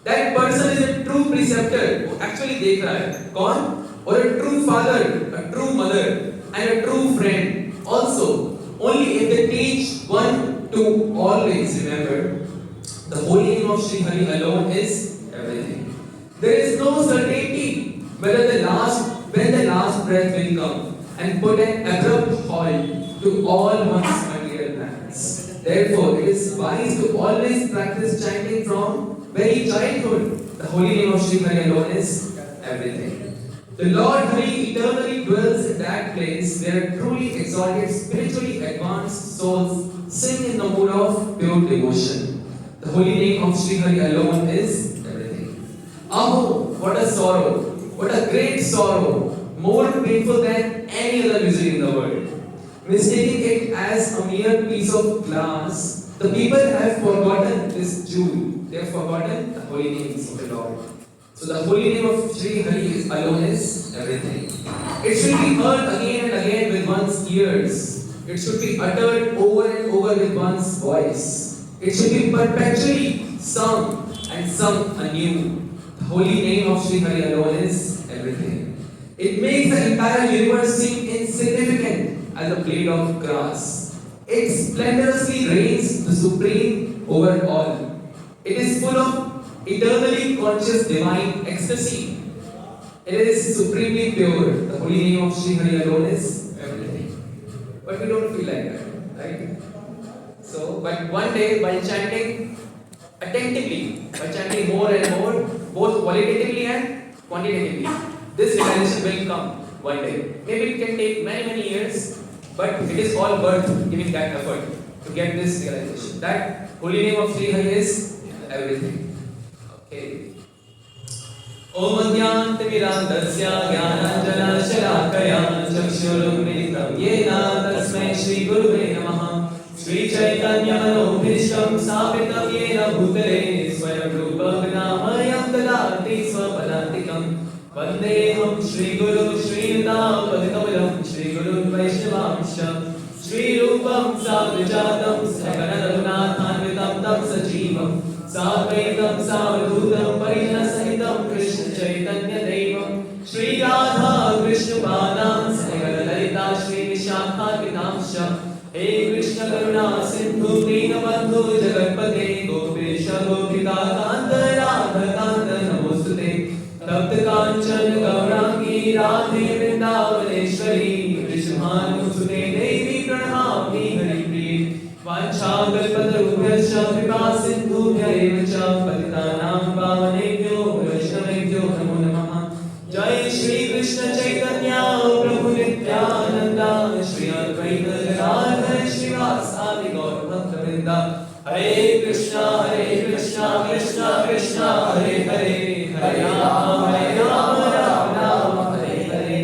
That person is a true preceptor. वो actually देख रहा है कौन? or a true father, a true mother, and a true friend. Also, only if they teach one to always remember the holy name of Sri Hari alone is everything. There is no certainty whether when the last breath will come and put an abrupt halt to all one's material plans. Therefore, it is wise to always practice chanting from very childhood. The holy name of Sri Hari alone is everything. The Lord Hari eternally dwells in that place where truly exalted, spiritually advanced souls sing in the mood of pure devotion. The holy name of Sri Hari alone is everything. Aho, what a sorrow, what a great sorrow, more painful than any other misery in the world. Mistaking it as a mere piece of glass, the people have forgotten this jewel. They have forgotten the holy names of the Lord. So the holy name of Sri Hari alone is everything. It should be heard again and again with one's ears. It should be uttered over and over with one's voice. It should be perpetually sung and sung anew. The holy name of Sri Hari alone is everything. It makes the entire universe seem insignificant as a blade of grass. It splendorously reigns the supreme over all. It is full of eternally conscious divine ecstasy. It is supremely pure. The holy name of Sri Hari alone is everything. But we don't feel like that, right? So, but one day while chanting attentively, by chanting more and more, both qualitatively and quantitatively, this realization will come one day. Maybe it can take many, many years, but it is all worth giving that effort to get this realization. That holy name of Sri Hari is everything. Okay. Om Adhyantamirantasya Jnananjana-Shalakaya Chakshurumilitam Yena Tasmai Shri Gurave Namaha Shri Chaitanya Manobhishtam Sapitam Yena Bhutale Swayam Rupa Vinamayam Dadati Swapadantikam Vandeham Shri Guru Shri Yuta Padikamalam Shri Guru Vaishnavamsha Shri Rupam Savijatam Saganadunathanvitam Tam Sajivam Sadvaitam Savadhutam Parijana Sahitam Krishna Chaitanya Devam Shri Radha Krishna Padam Sagala Lalita Shri Vishakhavitamsha He Krishna Karuna Sindhu Dinabandhu Jagatpate Gopesha Gopika Kanta Radha Kanta Namostute Tapta Kanchan Gaurangi Radhe Vrindavaneshwari Vishmanusude Devi Pranamami Hari Priya Vanchakalpatarubhyascha Kripasindhubhya evacha Patitanam Pavanebhyo Vaishnavebhyo Namo Namaha Jai Shri Krishna Chaitanya Prabhu Nityananda Shri Advaita Gadadhar Srivasadi Gaur Bhakta Hare Krishna Krishna Krishna Hare Hare Hare Rama Rama Hare Hare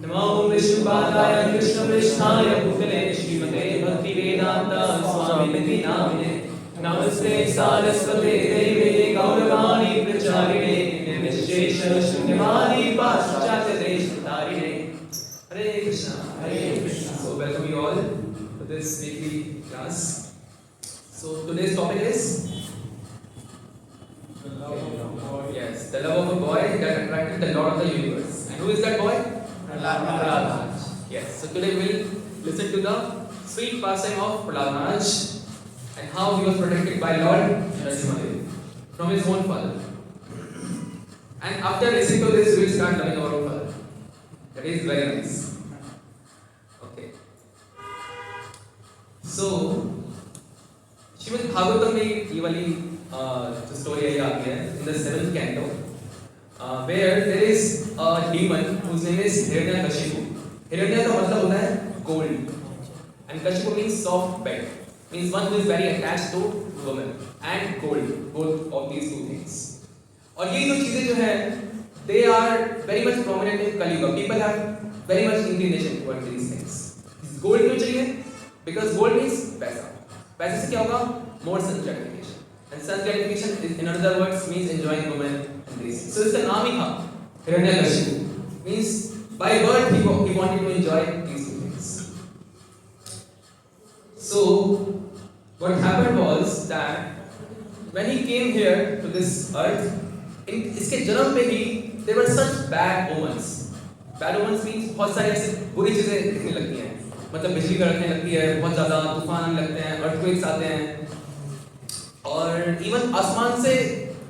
Namo Vishnupadaya Krishna Krishnaya Bhutale Srimate Bhakti Vedanta Swami Niti Namine Namaste Saraswate Deve Gauravani Pracharine Nirvishesha Shunyamani Paschatya Deshatarine Hare Krishna. So welcome you all to this weekly class. So today's topic is yes, the love of a boy that attracted the Lord of the universe. And who is that boy? Prahlad. Yes. So today we'll listen to the sweet pastime of Prahlad Maharaj and how he was protected by Lord Narasimhadev from his own father. And after listening to this, we will start loving our own father. That is very nice. Okay. So, Srimad Bhagavatam में ये वाली जो story है आती है in the 7th canto, where there is a demon whose name is Hiranyakashipu. Hiranya का मतलब होता है gold, and Kashipu means soft bed, means one who is very attached to woman and gold, both of these two things. और ये दो चीजें जो हैं, they are very much prominent in Kali Yuga. People have very much inclination towards these things. Gold क्यों चाहिए? Because gold means पैसा. पैसे से क्या होगा? More sense gratification. And sense gratification is, in other words, means enjoying women and these things. So इसका नाम ही था Hiranyakashipu. Means by birth he wanted to enjoy these two things. So what happened was that when he came here to this earth, in इसके जन्म पे ही there were such bad omens. Bad omens means बहुत सारी ऐसी बुरी चीजें दिखने लगती हैं, मतलब बिजली कड़कने लगती है, बहुत ज्यादा तूफान आने लगते हैं, अर्थक्वेक्स आते हैं, और इवन आसमान से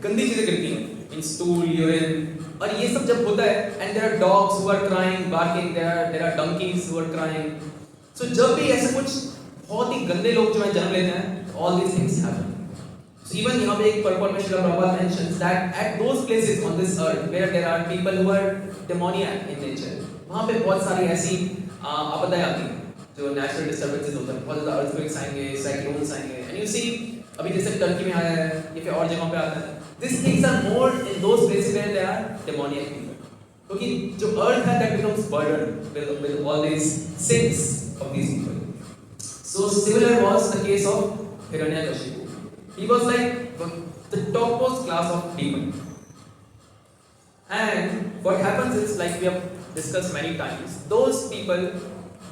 गंदी चीजें गिरती हैं, इन स्टूल, यूरिन, और ये सब जब होता है, and there are dogs who are crying, barking, there are donkeys who are crying, so जब भी ऐसे कुछ बहुत ही गंदे लोग जो है जन्म लेते हैं, all these things happen. So even यहाँ पे एक purport में Srila Prabhupada mentions that at those places on this earth where there are people who are demoniac in nature, वहाँ पे बहुत सारी ऐसी आपदाएं आती हैं जो natural disturbances होते हैं, बहुत ज़्यादा earthquakes आएंगे, cyclones आएंगे, and you see अभी जैसे टर्की में आया है, ये फिर और जगहों पे आता है. These things are more in those places where there are demoniac people. क्योंकि जो earth है that becomes burdened with all these sins of these people. So similar was the case of Hiranyakashipu. He was like the topmost class of demon. And what happens is, like we have discussed many times, those people,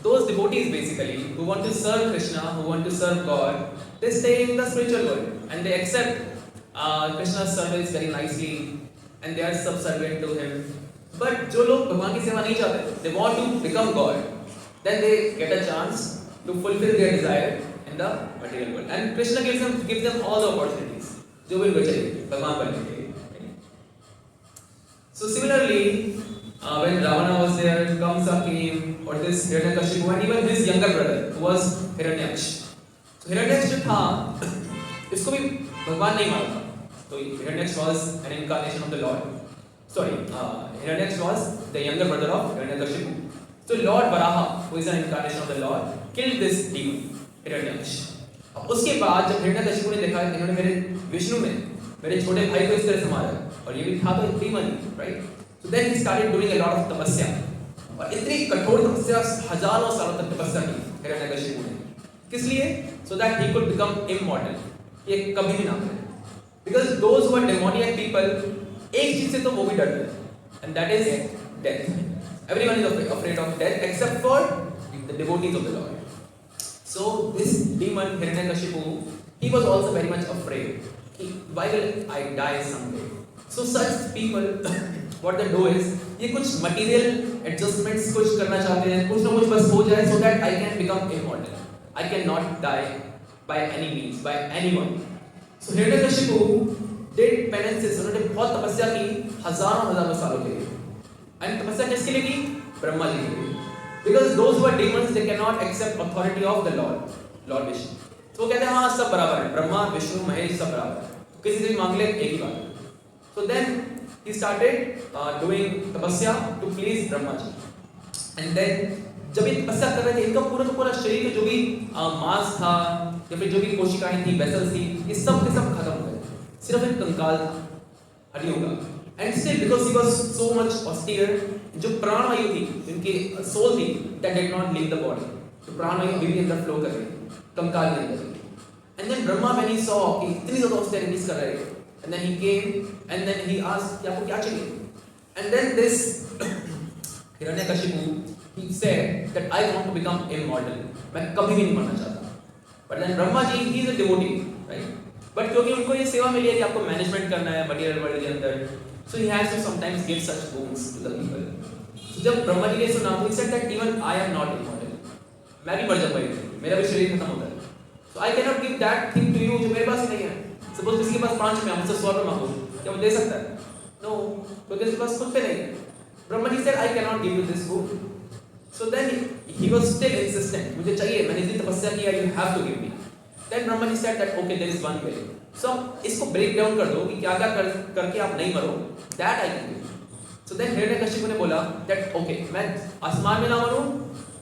those devotees basically, who want to serve Krishna, who want to serve God, they stay in the spiritual world and they accept Krishna's service very nicely and they are subservient to him. But जो लोग भगवान की सेवा नहीं चाहते, they want to become God, then they get a chance to fulfill their desire in the material world, and Krishna gives them all the opportunities जो भी उनको चाहिए भगवान बनने के लिए. So similarly, when Ravana was there, Kamsa came, or this Hiranyakashipu, and even his younger brother who was Hiranyaksh. So Hiranyaksh जो था, इसको भी भगवान नहीं मानता. तो Hiranyaksh was an incarnation of the Lord. Sorry, Hiranyaksh was the younger brother of Hiranyakashipu. So Lord Varaha, who is an incarnation of the Lord, killed this demon. हिरण्यकश. अब उसके बाद जब हिरण्यकशिपु ने देखा इन्होंने मेरे विष्णु में मेरे छोटे भाई को इस तरह से मारा, और ये भी था तो demon, right? So then he started doing a lot of तपस्या, और इतनी कठोर तपस्या, हजारों सालों तक तपस्या की हिरण्यकशिपु ने. किस लिए? So that he could become immortal. ये कभी भी ना मरे. Because those who are demoniac people, एक चीज से तो वो भी डरते हैं, and that is death. Everyone is afraid of death except for the devotees of the Lord. So this demon Hiranyakashipu, he was also very much afraid. Why will I die someday? So such people, what they do is, ये कुछ material adjustments कुछ करना चाहते हैं, कुछ ना कुछ बस हो जाए, so that I can become immortal. I cannot die by any means, by anyone. So Hiranyakashipu did penances, उन्होंने बहुत तपस्या की हजारों सालों के लिए. And तपस्या किसके लिए की? ब्रह्मा जी के लिए. Because those who are demons, they cannot accept authority of the Lord, Lord Vishnu. तो वो कहते हैं हाँ सब बराबर है, ब्रह्मा, विष्णु, महेश सब बराबर है, किसी से भी मांग ले एक ही बात. So then he started doing तपस्या to please Brahma ji. And then जब ये तपस्या कर रहे थे, इनका पूरा शरीर में जो भी मांस था या फिर जो भी कोशिकाएं थी, वेसल्स थी, ये सब के सब खत्म हो गए, सिर्फ एक कंकाल था हड्डियों का. And still, because he was so much austere, जो प्राणवायु थी, इनकी सोल थी, that did not leave the body. तो प्राणवायु अभी भी अंदर फ्लो कर रही है, कंकाल के अंदर. And then Brahma, when he saw कि इतनी ज़्यादा austerities कर रहे हैं, and then he came, and then he asked कि आपको क्या चाहिए? And then this Hiranyakashipu, he said that I want to become immortal. मैं कभी भी नहीं मरना चाहता. But then Brahma ji, he is a devotee, right? But क्योंकि उनको ये सेवा मिली है कि आपको मैनेजमेंट करना है मटेरियल वर्ल्ड के अंदर, so he has to sometimes give such boons to the people. So जब ब्रह्मा जी ने सुना, तो he said that even I am not immortal. मैं भी मर जाऊंगा, मेरा भी शरीर खत्म होता है. So I cannot give that thing to you जो मेरे पास ही नहीं है. Suppose किसी के पास 5 रुपये, मुझसे 100 रुपये मांगो, क्या वो दे सकता है? No, क्योंकि उसके पास खुद पे नहीं है. Brahma ji said I cannot give you this boon. So then he was still insistent. मुझे चाहिए, मैंने इतनी तपस्या की है, you have to give me. Then Brahma ji said that okay, there is one way. So इसको break down कर दो कि क्या क्या करके आप नहीं मरो. That I can do. So then Hiranyakashipu ने बोला that okay, मैं आसमान में ना मरूं,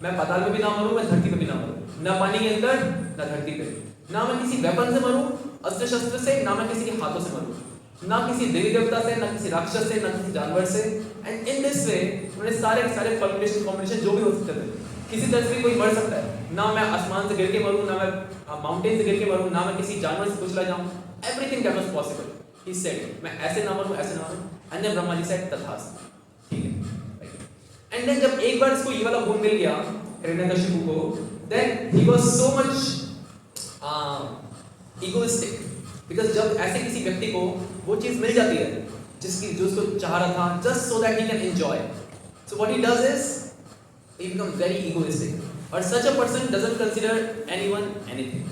मैं पाताल में भी ना मरूं, मैं धरती पे भी ना मरूं, ना पानी के अंदर, ना धरती पे, ना मैं किसी वेपन से मरूं, अस्त्र शस्त्र से, ना मैं किसी के हाथों से मरूं, ना किसी देवी देवता से, ना किसी राक्षस से, ना किसी जानवर से. And in this way उन्होंने सारे कॉम्बिनेशन जो भी हो सकते थे, किसी तरह से भी कोई मर सकता है. ना मैं आसमान से गिर के मरूं, ना मैं माउंटेन से गिर के मरूं, ना मैं किसी जानवर से कुचला जाऊं. Everything that was possible. He said मैं ऐसे ना मरूं, ऐसे ना मरूं. And then Brahma ji said तथास्तु, ठीक है. And then जब एक बार इसको ये वाला गुण मिल गया हिरण्यकशिपु को, then he was so much egoistic, because जब ऐसे किसी व्यक्ति को वो चीज मिल जाती है जिसकी जो उसको चाह रहा था, just so that he can enjoy, So what he does is he becomes very egoistic. और such a person doesn't consider anyone anything.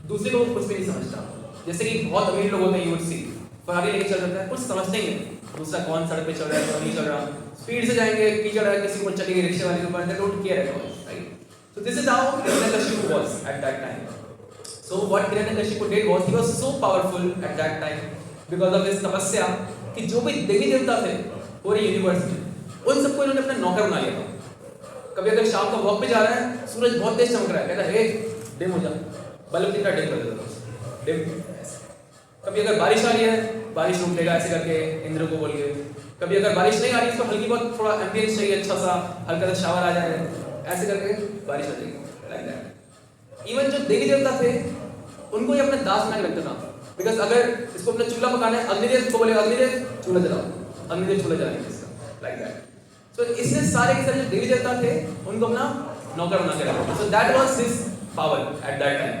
दूसरे को कुछ भी नहीं समझता. जैसे कि बहुत अमीर लोग होते हैं, you would see फरारी लेके चल रहे हैं, कुछ समझते ही नहीं दूसरा कौन सड़क पे चल रहा है कौन नहीं चल रहा, स्पीड से जाएंगे कीचड़ है किसी को चलेगी रिक्शे वाले के ऊपर, they don't care at all, right? So this is how Hiranyakashipu was at that time. So what Hiranyakashipu did was he was so powerful at that time because of his तपस्या कि जो भी देवी देवता थे पूरे यूनिवर्स में उन सबको इन्होंने अपना नौकर बना लिया था. कभी अगर शाम को वॉक पे जा रहा है, सूरज बहुत तेज चमक रहा है, कहता है हे डिम हो जा, बल्ब कितना डिम कर देता है, डिम. कभी अगर बारिश आ रही है, बारिश रुक देगा ऐसे करके इंद्र को बोलिए. कभी अगर बारिश नहीं आ रही, इसको हल्की बहुत थोड़ा एम्बियंस चाहिए, अच्छा सा हल्का सा शावर आ जाए, ऐसे करके बारिश आ जाएगी, लाइक दैट. इवन जो देवी देवता थे उनको ये अपने दास बनाने लगता था. बिकॉज अगर इसको अपना चूल्हा पकाना है, अग्निदेव को बोले अग्निदेव चूल्हा जलाओ, अग्निदेव चूल्हा जलाएंगे इसका, लाइक दैट. सो इसने सारे के सारे जो देवी देवता थे उनको अपना नौकर बना के रखा. So that was his power at that time.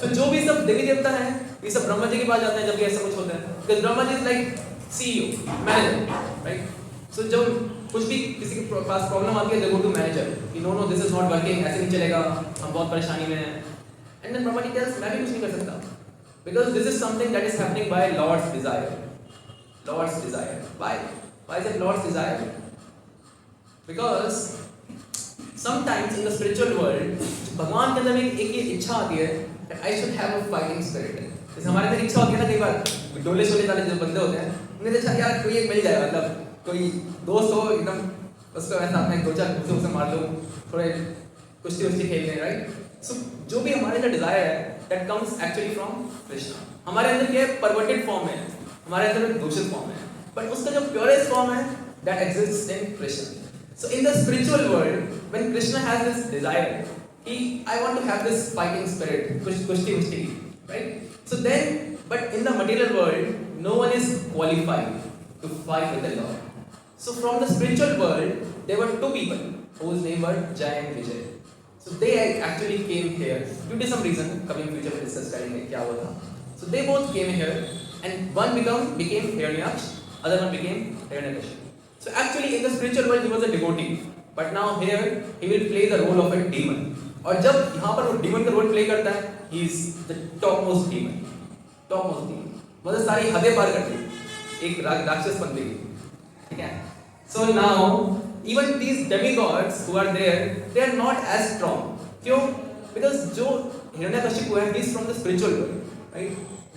So जो भी सब देवी देवता हैं ये सब ब्रह्मा जी के पास जाते हैं जब भी ऐसा कुछ होता है, because Brahma ji is like CEO manager, right. So जब कुछ भी किसी के पास प्रॉब्लम आती है दे गो टू मैनेजर कि no no this is not working, ऐसे नहीं चलेगा, हम बहुत परेशानी में हैं. And then Brahma ji tells मैं भी कुछ नहीं कर सकता because this is something that is happening by Lord's desire. Lord's desire why is it Lord's desire? Because sometimes in the spiritual world भगवान के अंदर एक ये इच्छा आती है that I should have a fighting spirit. जैसे हमारे अंदर इच्छा होती है ना कई बार डोले शोले वाले जो बंदे होते हैं उन्हें अच्छा यार कोई एक मिल जाए, मतलब कोई दोस्त हो एकदम उसको ऐसा अपने दो चार घुसे उसे मार लो, थोड़े कुश्ती उश्ती खेल लें, राइट. सो जो भी हमारे अंदर डिजायर है that comes actually from Krishna. हमारे अंदर क्या है परवर्टेड फॉर्म है, हमारे अंदर एक दूषित फॉर्म है, बट उसका जो प्योरेस्ट फॉर्म है that exists in Krishna. So in the spiritual world when Krishna has this desire, I want to have this fighting spirit, kushti, right? So then, but in the material world, no one is qualified to fight with the Lord. So from the spiritual world, there were two people whose name were Jai and Vijay. So they actually came here due to some reason. Coming future में discuss करेंगे क्या हुआ था. So they both came here, and one became Hiranyaksh, other one became Hiranyakashipu. So actually in the spiritual world he was a devotee, but now here he will play the role of a demon. और जब यहाँ पर वो demon का role play करता है, he is the topmost demon, मतलब सारी हदें पार कर दी एक राक्षस बन गई, ठीक है. So now even these demigods who are there, they are not as strong. क्यों? Because जो हिरण्यकशिपु है, he is from the spiritual world, right?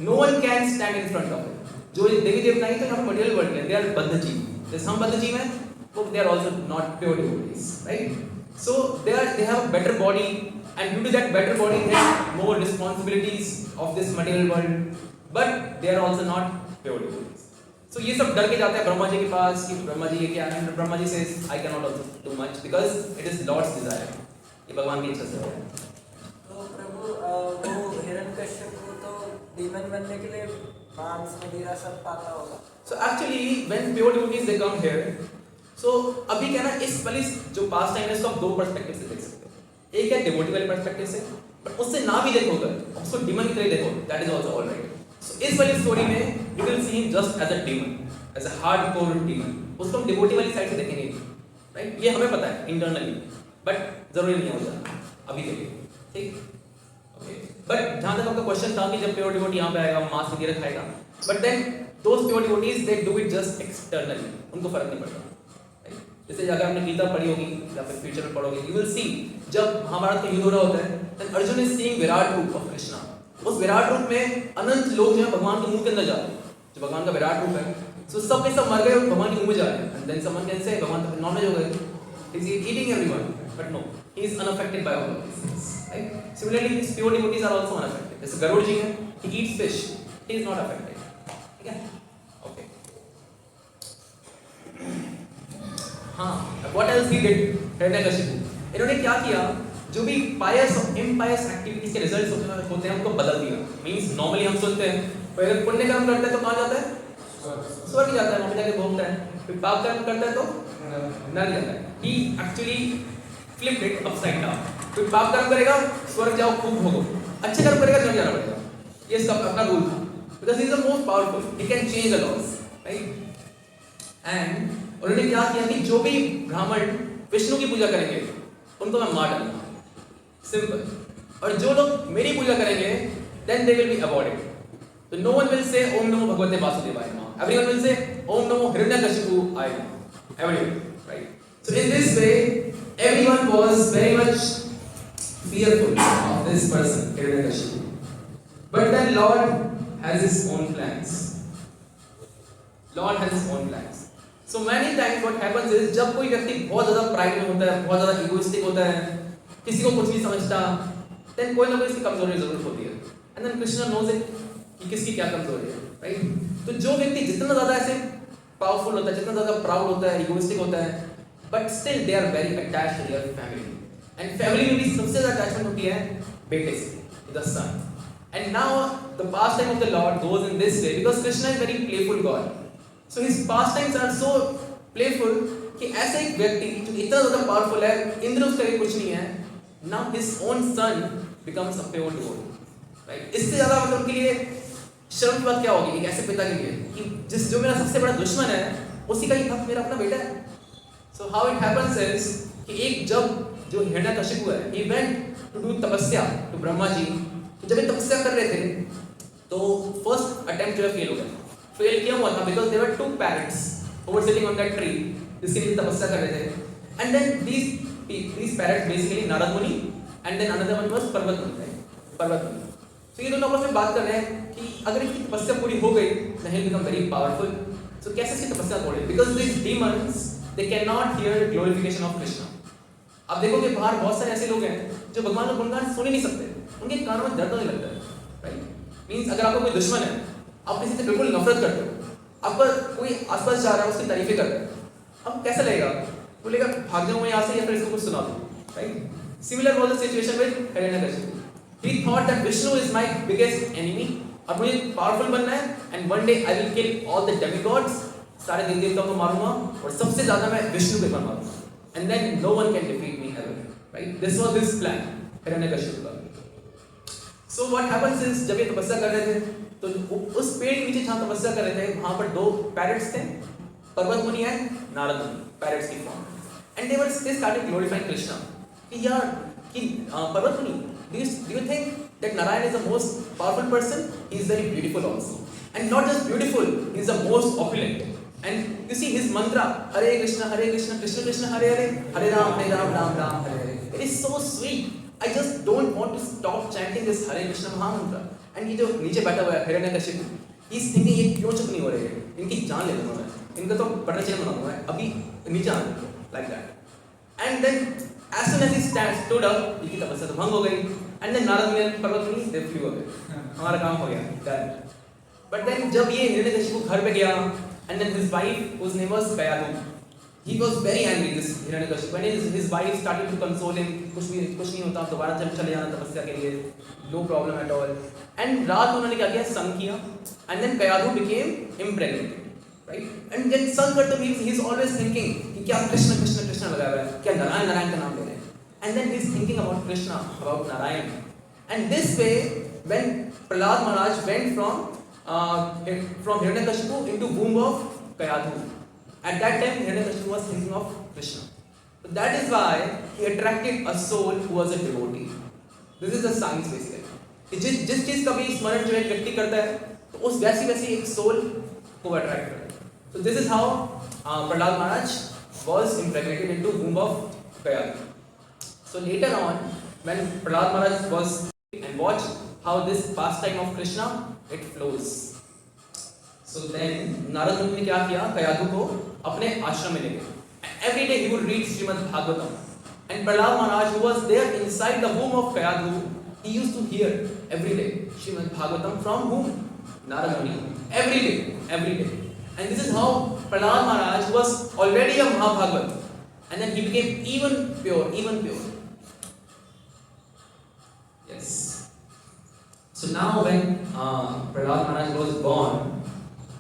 No one can stand in front of him. जो देवी देवता हैं तो यहाँ मटेरियल वर्ल्ड के, they are बद्ध जीव. जैसे हम बद्ध जीव हैं, वो they are also not pure devotees, right? So they have a better body, and due to that better body they have more responsibilities of this material world, but they are also not pure devotees. So ये सब डर के जाते हैं ब्रह्मा जी के पास कि ब्रह्मा जी ये क्या है. Brahma ji says I cannot also do much because it is Lord's desire. ये भगवान की इच्छा से है. तो प्रभु वो हिरण्यकश्यप तो डीमन बनने के लिए मांस मदिरा सब पाता होगा. So actually when pure devotees they come here, so अभी क्या ना इस वाली जो पास्ट टाइम है इसको आप दो पर्सपेक्टिव से देख सकते हो. एक है डिवोटी वाले पर्सपेक्टिव से, बट उससे ना भी देखो अगर उसको डीमन की तरह देखो, that is also alright. So इस वाली स्टोरी में you will see him just as a demon, as a hardcore demon. उसको हम डिवोटी वाली साइड से देखेंगे, राइट. ये हमें पता है इंटरनली, बट जरूरी नहीं हो जाना अभी के लिए, ठीक. ओके, बट जहां तक आपका क्वेश्चन था कि जब प्योर डिवोटी यहां पे आएगा मांस वगैरह खाएगा, but then those pure devotees they do it just externally, उनको फर्क नहीं पड़ता. जैसे अगर आपने गीता पढ़ी होगी या फिर फ्यूचर में पढ़ोगे, यू विल सी जब महाभारत का युद्ध हो रहा होता है, देन अर्जुन इज सीइंग विराट रूप ऑफ कृष्णा. उस विराट रूप में अनंत लोग जो है भगवान के मुंह के अंदर जा रहे हैं, जो भगवान का विराट रूप है. सो सब के सब मर गए और भगवान के मुंह में जा रहे हैं. And then someone can say भगवान तो नॉनवेज हो गए, he is eating everyone, but no, he is unaffected by all this things, right. Similarly this pure devotees are also unaffected. जैसे गरुड़ जी हैं, he eats fish, he is not affected, ठीक है. Okay, हाँ, what else he did? Hiranyakashipu, इन्होंने क्या किया, जो भी पायस और इम्पायस एक्टिविटीज के रिजल्ट्स होते हैं उनको बदल दिया. मींस नॉर्मली हम सोचते हैं पहले पुण्य कर्म करते हैं तो कहाँ जाता है, स्वर्ग जाता है, वहाँ पे जाके भोगता है. फिर पाप कर्म करता है तो नरक जाता है. He actually flipped it upside down. फिर पाप कर्म करेगा स्वर्ग जाओ खूब भोगो, अच्छे कर्म करेगा नरक जाना पड़ेगा. ये इसका अपना रूल था, because he is the most powerful, he can change the laws, right. And उन्होंने क्या किया कि जो भी ब्राह्मण विष्णु की पूजा करेंगे उनको मैं मार डालूंगा, सिंपल। और जो लोग मेरी पूजा करेंगे then they will be awarded. तो नो वन विल से ओम नमो भगवते वासुदेवाय नमः, एवरीवन विल से ओम नमो हिरण्यकशिपुआय नमः, everyone, right? So in this way everyone was very much fearful of this person Hiranyakashipu. But then Lord has his own plans. Lord has his own plans. So many times what happens is जब कोई व्यक्ति बहुत ज़्यादा pride में होता है, बहुत ज़्यादा इगोइस्टिक होता है, किसी को कुछ नहीं समझता, then कोई ना कोई इसकी कमजोरी जरूर होती है। And then Krishna knows it कि किसकी क्या कमजोरी है, right? तो जो व्यक्ति जितना ज़्यादा ऐसे पावरफुल होता है, जितना ज़्यादा प्राउड होता है, इगोइस्टिक होता है, but still they are very attached to their family. And family में भी सबसे ज़्यादा attachment होती है बेटे से, the son. And now the pastime of the Lord goes in this way because Krishna is very playful God. So his pastimes are so playful कि ऐसे एक व्यक्ति जो इतना ज़्यादा पावरफुल है, इंद्र उसका भी कुछ नहीं है, now his own son becomes a pure devotee, right? इससे ज़्यादा मतलब उनके लिए शर्म की बात क्या होगी एक ऐसे पिता के लिए कि जो मेरा सबसे बड़ा दुश्मन है उसी का ही भक्त मेरा अपना बेटा है। So how it happens is कि एक जब जो हिरण्यकशिपु है he went to do तपस्या to ब्रह्मा जी, तो जब ये तपस्या कर रहे थे तो फर्स्ट अटेम्प्ट जो है फेल हो गया। फेल किया हुआ था because there were two parrots who were sitting on that tree जिसके लिए तपस्या कर रहे थे। And then these parrots basically Narad मुनि and then another one was पर्वत मुनि, right? पर्वत मुनि। तो ये दोनों आपस में बात कर रहे हैं कि अगर इनकी तपस्या पूरी हो गई then he'll become very powerful. So कैसे इसकी तपस्या तोड़े? Because these demons they cannot hear glorification of Krishna. आप देखोगे बाहर बहुत सारे ऐसे लोग हैं जो भगवान का गुणगान सुन ही नहीं सकते, उनके कानों में दर्द होने लगता है, राइट? मींस अगर आपका कोई दुश्मन है, आप किसी से बिल्कुल नफरत करते हो, आपका कोई आसपास जा रहा है उसकी तारीफें करता है, अब कैसा लगेगा? बोलेगा भाग जाऊं मैं यहाँ से या फिर इसको कुछ सुना दूं, right? Similar was the situation with Hiranyakashipu. He thought that Vishnu is my biggest enemy और मुझे पावरफुल बनना है and one day I will kill all the demigods, सारे देवी देवताओं को मारूंगा और सबसे ज्यादा मैं विष्णु को मारूंगा and then no one can defeat me ever, right? This was his plan, Hiranyakashipu का। So what happens is जब ये तपस्या कर रहे थे तो उस पेड़ के नीचे जहाँ तपस्या कर रहे थे वहाँ पर दो पैरट्स थे, पर्वत मुनि है, नारद मुनि, पैरट्स की form, and they started glorifying Krishna कि यार कि पर्वत मुनि, do you think that Narayan is the most powerful person? He is very beautiful also, and not just beautiful, he is the most opulent. And you see his mantra, Hare Krishna, Krishna Krishna, Hare Hare, Hare Ram, Ram Ram, Hare Hare. It is so sweet. I just don't want to stop chanting this Hare Krishna Mahamantra. And ये जो नीचे बैठा हुआ है Hiranyakashipu, he is thinking ये क्यों चुप नहीं हो रहे हैं? इनकी जान ले लूँगा मैं, इनका तो बटर चिकन बनाऊँगा मैं, अभी नीचे आने दो, like that. And then as soon as he stood up, इनकी तपस्या तो भंग हो गई, and then नारद मुनि and पर्वत मुनि they flew away. हमारा काम हो गया, done. But then जब ये हिरण्यकशिपु घर पे गया, and then his wife, whose name was Kayadu, he was very angry. This Hiranyakashipu, when his wife started to console him, कुछ नहीं होता, दोबारा चले जाना तपस्या के लिए, no problem at all. And रात उन्होंने क्या किया, संग किया, and then Kayadu became impregnated, right? And then संग करते हुए he is always thinking कि क्या कृष्ण कृष्ण कृष्ण लगा हुआ है, क्या नारायण नारायण का नाम ले रहे हैं, and then he is thinking about Krishna, about Narayan, and this way when Prahlad Maharaj went from Hiranyakashipu into womb of Kayadu. At that time, Hiranyakashipu was thinking of Krishna. So that is why he attracted a soul who was a devotee. This is the science basically. जिस चीज का भी स्मरण जो एक व्यक्ति करता है, तो उस वैसी एक soul को attract करता है. So this is how Prahlad Maharaj was impregnated into womb of Kayadu. So later on, when Prahlad Maharaj was and watched how this pastime of Krishna it flows. So then Narad मुनि ने क्या किया, कयाधु को अपने आश्रम में ले गए. Every day he would read Srimad Bhagavatam. And Prahlad Maharaj, who was there inside the womb of Kayadhu, he used to hear every day Srimad Bhagavatam from whom? Narad Muni. Every day. And this is how Prahlad Maharaj was already a Mahabhagavat. And then he became even pure. Yes. So now when Prahlad Maharaj was born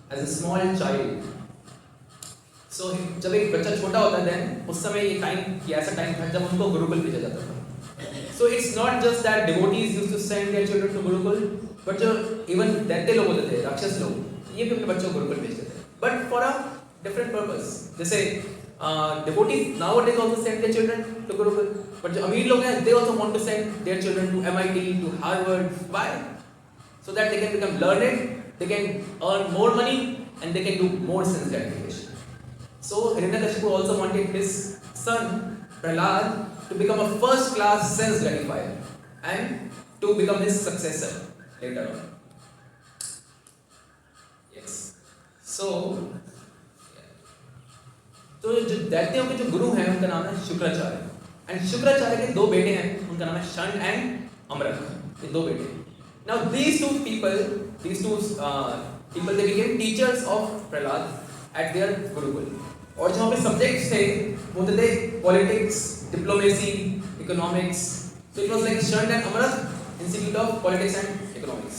as a small child, so जब एक बच्चा छोटा होता है then उस समय ये ऐसा टाइम था जब उनको गुरुकुल भेजा जाता था. So it's not just that devotees used to send their children to Gurukul, but जो even दैत्य लोग होते थे, राक्षस लोग, ये भी अपने बच्चों को गुरुकुल भेजते थे. But for a different purpose. जैसे devotees nowadays also send their children to Gurukul, but जो अमीर लोग हैं they also want to send their children to MIT, to Harvard. Why? So that they can become learned, they can earn more money, and they can do more sense gratification. So Hiranyakashipu also wanted his son Prahlad to become a first class sense gratifier and to become his successor later on. Yes. So तो जो दैत्यों के जो गुरु हैं उनका नाम है Shukracharya, and Shukracharya के दो बेटे हैं, उनका नाम है षण्ड एंड अमरक, ये दो बेटे. Now these two people they became teachers of Prahlad at their Gurukul. और जहाँ पे सब्जेक्ट्स थे वो थे politics, diplomacy, economics. So it was like Shanda and Amarka institute of politics and economics.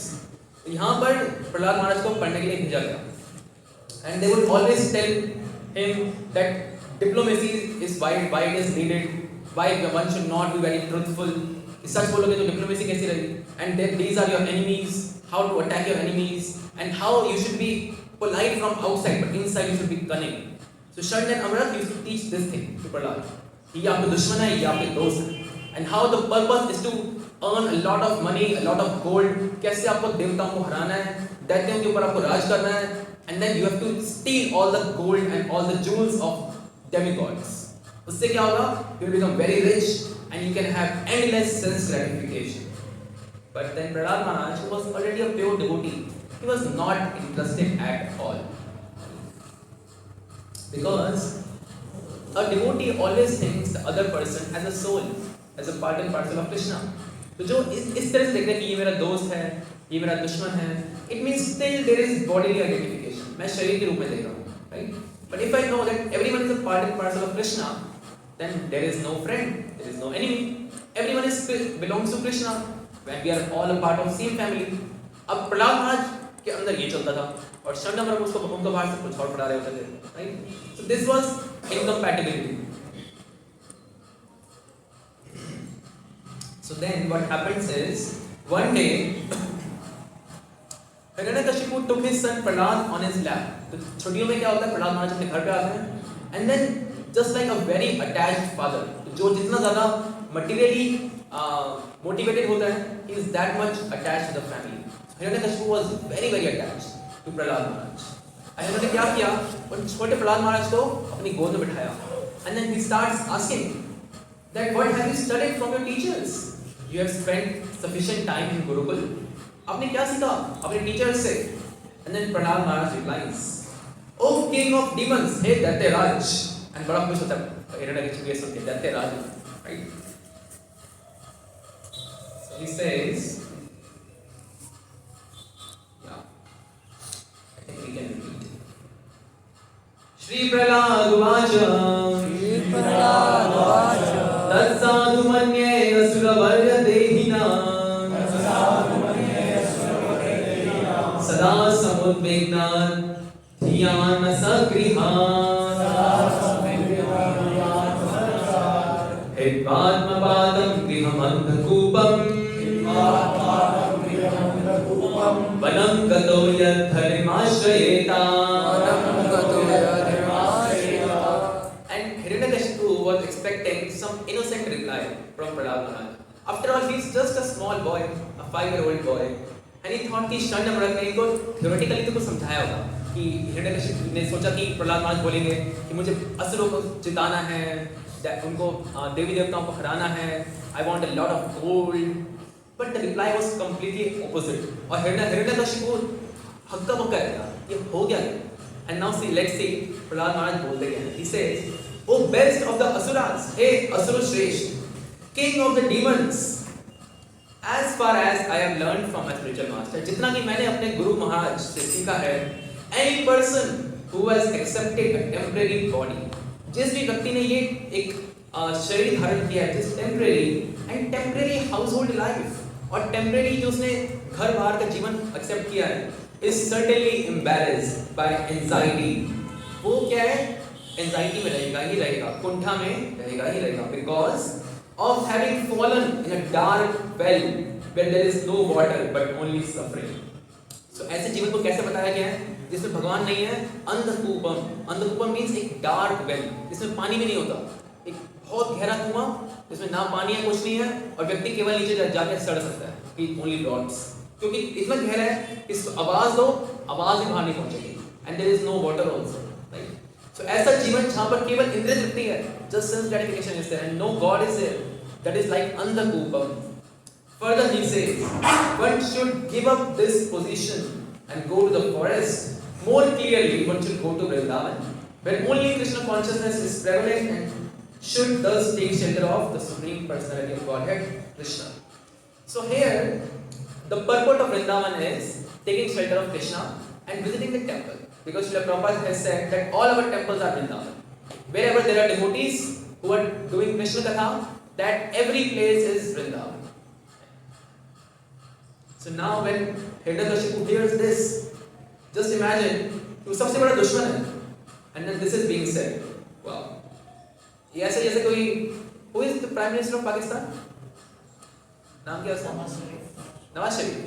यहाँ पर प्रहलाद महाराज को पढ़ने के लिए भेजा गया, and they would always tell him that diplomacy is why it is needed, why one should not be very truthful. सच बोलोगे तो डिप्लोमेसी कैसी रहेगी, and then these are your enemies, how to attack your enemies, and how you should be polite from outside but inside you should be cunning. So षण्ड and Amrat used to teach this thing to Prahlad. ये आपके दुश्मन है, ये आपके दोस्त है, and how the purpose is to earn a lot of money, a lot of gold. कैसे आपको देवताओं को हराना है, दैत्यों के ऊपर आपको राज करना है, and then you have to steal all the gold and all the jewels of demigods. उससे क्या होगा? You will become very rich and you can have endless sense gratification. But then Prahlad Maharaj, who was already a pure devotee, he was not interested at all. Because a devotee always thinks the other person as a soul, as a part and parcel of Krishna. तो जो इस तरह से देखते हैं कि ये मेरा दोस्त है, ये मेरा दुश्मन है, it means still there is bodily identification. मैं शरीर के रूप में देख रहा हूँ, right? But if I know that everyone is a part and parcel of Krishna, then there is no friend, there is no enemy. Everyone is belongs to Krishna. When we are all a part of same family. अब प्रहलाद महाराज के अंदर ये चलता था और षण्ड अमरक उसको उनका बाहर से कुछ और पढ़ा रहे होते थे, right? So this was incompatibility. So then what happens is one day Hiranyakashipu took his son Prahlad on his lap. तो छुट्टियों में क्या होता है, प्रहलाद महाराज अपने घर पे आते हैं, and then just like a very attached father, जो जितना ज़्यादा materially motivated होता है, he is that much attached to the family. Hiranyakashipu was very very attached to Prahlad Maharaj. उन्होंने क्या किया, उन छोटे प्रहलाद महाराज को अपनी गोद में बिठाया, and then he starts asking that what have you studied from your teachers? You have spent sufficient time in Gurukul. आपने क्या सीखा अपने टीचर्स से? And then Prahlad Maharaj replies, "O king of demons, hey दैत्यराज." And बड़ा खुश होता है हिरण्यकशिपु ये सुन के, दैत्यराज, right? So he says, yeah, I think we can repeat. Shri Prahlad Uvacha, Shri Prahlad Uvacha, Tatsadhu manye asura varya dehinam, सदा समुद्विग्नान् धियान सगृहान् हित्वात्मपादं गृहमन्धकूपम् वनं गतो यद्धरिमाश्रयेता. And Hiranyakashipu was expecting some innocent reply from Prahlad Maharaj. After all, he is just a small boy, a 5-year-old boy. And he thought कि षण्ड अमरक ने इनको theoretically तो कुछ समझाया होगा कि हिरण्यकशिपु ने सोचा कि प्रहलाद महाराज बोलेंगे कि मुझे असुरों को जिताना है, उनको देवी देवताओं को हराना है, I want a lot of gold. But the reply was completely opposite. और हिरण्यकशिपु हक्का बक्का रहता, ये हो गया. And now see, let's see Prahlad महाराज बोलते हैं. He says, "O best of the asuras, हे असुर श्रेष्ठ, king of the demons, as far as I have learned from my spiritual master, जितना कि मैंने अपने गुरु महाराज से सीखा है, any person who has accepted a temporary body, जिस भी व्यक्ति ने ये एक शरीर धारण किया है, जिस temporary household life और temporary जो उसने घर बाहर का जीवन accept किया है, is certainly embarrassed by anxiety. वो क्या है? Anxiety में रहेगा ही रहेगा, कुंठा में रहेगा ही रहेगा, because of having fallen in a dark well where there is no water but only suffering. So ऐसे जीवन को कैसे बताया गया है? जिसमें भगवान नहीं है, अंधकूपम। अंधकूपम मीन्स एक डार्क वेल जिसमें पानी भी नहीं होता, एक बहुत गहरा कुआं जिसमें ना पानी है कुछ नहीं है, और व्यक्ति केवल नीचे जाकर सड़ सकता है कि ओनली ड्रॉप्स, क्योंकि इतना गहरा है इस आवाज दो, आवाज भी बाहर नहीं पहुंचेगी, and there is no water also, right. So ऐसा जीवन जहां पर केवल इंद्रिय तृप्ति है, just self gratification is there and no God is there, that is like andhakupam. Further he says, one should give up this position and go to the forest. More clearly, one should go to Vrindavan, where only Krishna consciousness is prevalent and should thus take shelter of the Supreme Personality of Godhead, Krishna. So here, the purport of Vrindavan is taking shelter of Krishna and visiting the temple. Because Srila Prabhupada has said that all our temples are Vrindavan. Wherever there are devotees who are doing Krishna Katha, that every place is Vrindavan. So now when Hiranyakashipu hears this, just imagine कि वो सबसे बड़ा दुश्मन है, and then this is being said. Wow. ये ऐसे जैसे कोई who is the Prime Minister of Pakistan? नाम क्या उसका? Nawaz Sharif.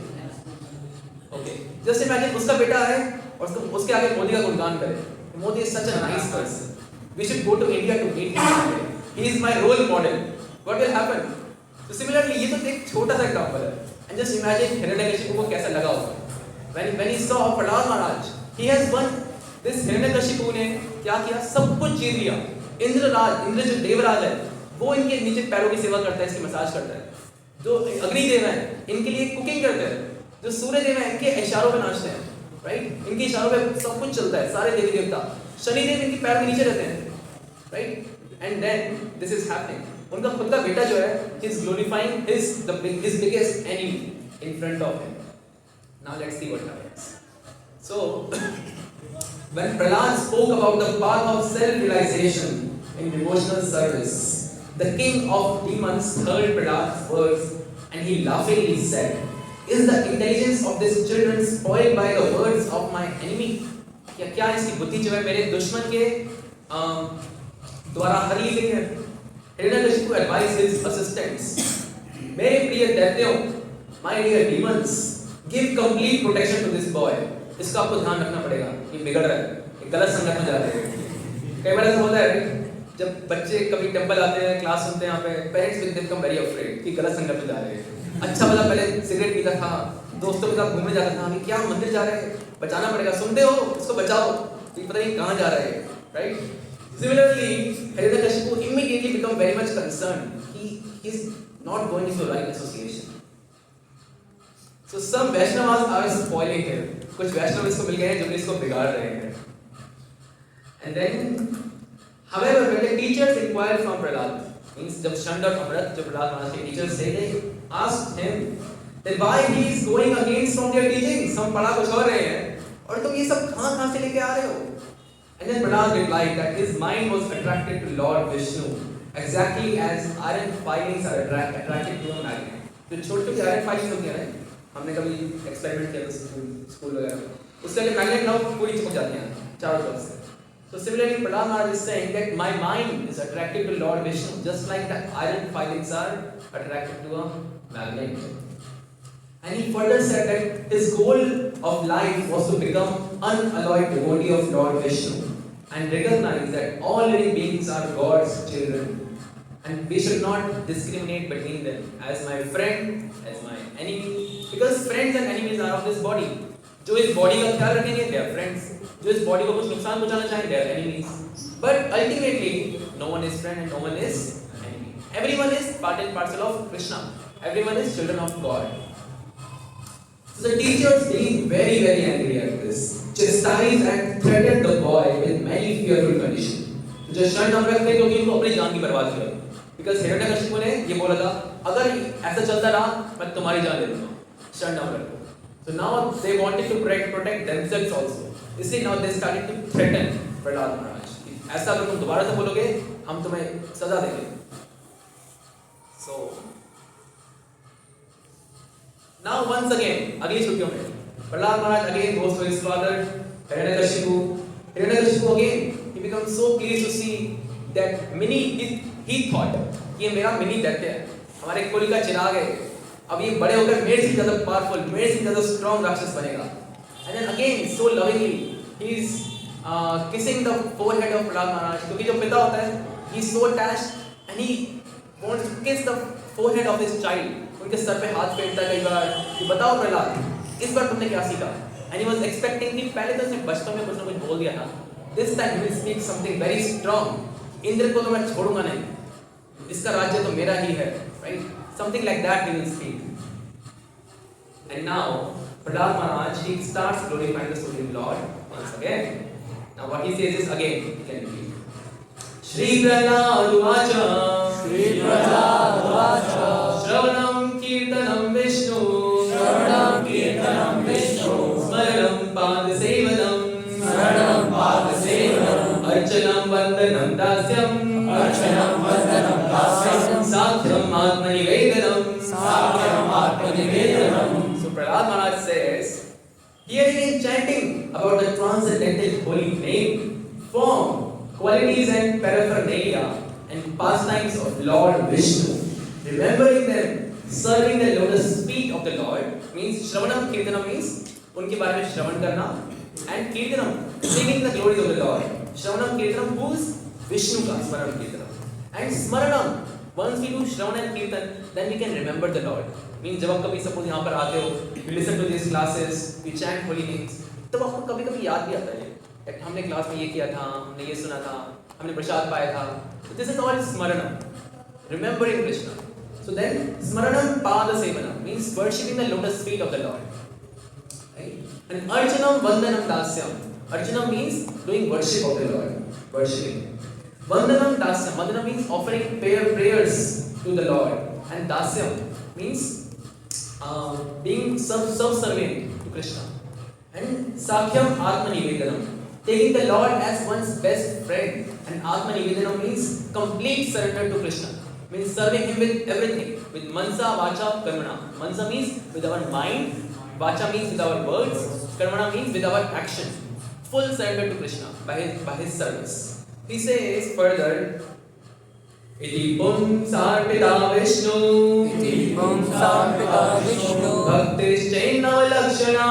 Okay. Just imagine उसका बेटा है और उसके आगे मोदी का गुणगान करे. Modi is such a nice person. We should go to India to meet him. He is my role model. What will happen? So similarly, ये तो एक छोटा सा एग्जाम्पल है. And just imagine Hiranyakashipu को कैसा लगा होगा when he saw Prahlad Maharaj. He has won. This Hiranyakashipu ने क्या किया? सब कुछ जीत लिया. इंद्र जो देवराज है, वो इनके नीचे पैरों की सेवा करता है, इसकी मसाज करता है. जो अग्निदेव है, इनके लिए कुकिंग करते हैं. जो सूर्य देव है, इनके इशारों पे नाचते हैं, राइट? इनके इशारों पे सब कुछ चलता है, सारे देवी देवता. शनिदेव इनके पैरों के नीचे रहते हैं, right? And then this is happening. उनका खुद का बेटा जो है, he is glorifying his biggest enemy in front of him. Now let's see what happens. So when Prahlad spoke about the path of self-realization in devotional service, the king of demons heard Prahlad's words and he laughingly said, "Is the intelligence of this children spoiled by the words of my enemy?" क्या इसकी बुद्धि जो है मेरे दुश्मन के द्वारा हर ली गई है? Hiranyakashipu advised his assistants, मेरे प्रिय दैत्यों, my dear demons, give complete protection to this boy. इसका आपको ध्यान रखना पड़ेगा, ये बिगड़ रहा है, ये गलत संगत में जा रहा है. कई बार ऐसा होता है जब बच्चे कभी टेंपल आते हैं, क्लास सुनते हैं, यहाँ पे parents will become very afraid कि गलत संगत में जा रहे हैं. अच्छा वाला पहले सिगरेट पीता था, दोस्तों के साथ घूमने जाता था, अभी क्या मंदिर जा रहे हैं, बचाना पड़ेगा. सुनते हो, इसको बचाओ, ये पता नहीं कहाँ जा रहा है, right? Similarly, Hiranyakashipu immediately become very much concerned. He is not going into the right association. So some Vaishnavas are spoiling him. कुछ वैष्णव इसको मिल गए हैं जो कि इसको बिगाड़ रहे हैं. And then, however, when the teachers inquired from Prahlad, means जब Shanda और Amrit जो प्रहलाद महाराज के teachers थे, they asked him that why he is going against from their teachings. हम पढ़ा कुछ और रहे हैं और तुम ये सब कहाँ से लेके आ रहे हो? And then Prahlad replied that his mind was attracted to Lord Vishnu, exactly as iron filings are attracted to a magnet. जो छोटी iron filings होती हैं ना, हमने कभी एक्सपेरिमेंट किया था स्कूल वगैरह, उसके लिए मैग्नेट ना पूरी चिपक जाती हैं चारों तरफ से. So similarly, Prahlad Maharaj is saying that my mind is attracted to Lord Vishnu, just like the iron filings are attracted to a magnet. And he further said that his goal of life was to become unalloyed devotee of Lord Vishnu and recognize that all living beings are God's children and we should not discriminate between them as my friend, as my enemy, because friends and enemies are of this body. जो इस body का ख्याल रखेंगे they are friends, जो इस body को कुछ नुकसान पहुंचाना चाहें they are enemies. But ultimately no one is friend and no one is enemy. Everyone is part and parcel of Krishna. Everyone is children of God. So the teachers being very angry at this, chastised and threatened the boy with many fearful conditions. जो शरण नम्रत थे क्योंकि उनको अपनी जान की परवाह थी, because हिरण्यकशिपु ने ये बोला था अगर ऐसा चलता रहा मैं तुम्हारी जान ले लूंगा, शरण नम्रत को. So now they wanted to protect themselves also. इसलिए now they started to threaten Prahlad महाराज. ऐसा अगर तुम दोबारा से बोलोगे हम तुम्हें सजा देंगे. So now once again अगली छुट्टियों में प्रहलाद महाराज again goes to his father Hiranyakashipu. Hiranyakashipu again he becomes so pleased to see that he thought ये मेरा मिनी दैत्य है, हमारे कुल का चिराग है, अब ये बड़े होकर मेरे से ज़्यादा पावरफुल, मेरे से ज़्यादा स्ट्रॉन्ग राक्षस बनेगा. And then again so lovingly he is kissing the forehead of Prahlad Maharaj. क्योंकि जो पिता होता है, he is so attached and he wants to kiss the forehead of his child. उनके सर पे हाथ फेरता है कई बार कि बताओ प्रहलाद इस बार तुमने क्या सीखा. And he was expecting कि पहले तो उसने बचपन में कुछ ना कुछ बोल दिया था. This time he will speak something very strong. Indra को तो मैं छोड़ूंगा नहीं. इसका राज्य तो मेरा ही है, right? Something like that he will speak. And now Prahlad Maharaj he starts glorifying the Supreme Lord once again. Now what he says is again he can repeat. Shri Prahlad Uvacha. Shri Prahlad उवाच Shravanam Kirtanam Vishnu. श्रवणं कीर्तनं Vishnu Smaranam Padasevanam. स्मरणं पादसेवनम् Archanam Vandanam Dasyam. अर्चनं वन्दनं दास्यं Sakhyam Atmanivedanam. साख्यम् आत्मनिवेदनम्. So Prahlad Maharaj says, hearing and chanting about the transcendental holy name, form, qualities and paraphernalia and pastimes of Lord Vishnu, remembering them, serving the lotus feet of the Lord, means Shravanam Kirtanam means उनके बारे में श्रवण करना, and Kirtanam, singing the glories of the Lord. Shravanam Kirtanam, who is Vishnu का स्मरण कीर्तनम, and Smaranam, once we do Shravan and Kirtan, then we can remember the Lord. Means जब आप कभी suppose यहाँ पर आते हो, you listen to these classes, you chant holy names, तब आपको कभी-कभी याद भी आता है कि हमने क्लास में ये किया था, हमने ये सुना था, हमने प्रसाद पाया था. So this is all Smaranam, remembering Krishna. So then Smaranam Pada Sevanam means worshipping the lotus feet of the Lord. Right? And Archanam Vandanam Dasyam. Archanam means doing worship of the Lord, worshipping. Vandanam Dasyam. Vandanam means offering prayers to the Lord. And Dasyam means being self-serving to Krishna. And Sakhyam Atmanivedanam, taking the Lord as one's best friend. And Atmanivedanam means complete surrender to Krishna. Means serving him with everything. With Mansa, Vacha, Karmana. Mansa means with our mind. Vacha means with our words. Karmana means with our action. Full surrender to Krishna by his service. He says further, Iti Pumsarpita Vishnu. इति पुंसार्पिता Vishnu Bhaktischennavalakshana.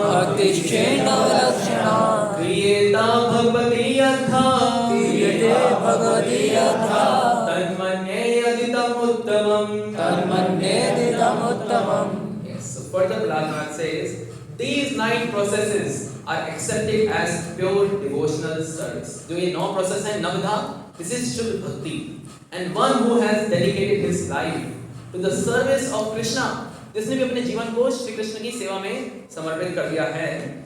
भक्तिश्चेन्नवलक्षणा Kriyeta Bhagavati Yatha. क्रियते भगवती यथा Tanmanye Aditam Uttamam. तन्मन्येदिदमुत्तमम्. Yes, so further Prahlad Maharaj says, these 9 processes are accepted as pure devotional service. जो ये 9 process हैं नवधा, this is Shuddha Bhakti. And one who has dedicated his life to the service of Krishna, जिसने भी अपने जीवन को श्री कृष्ण की सेवा में समर्पित कर दिया है,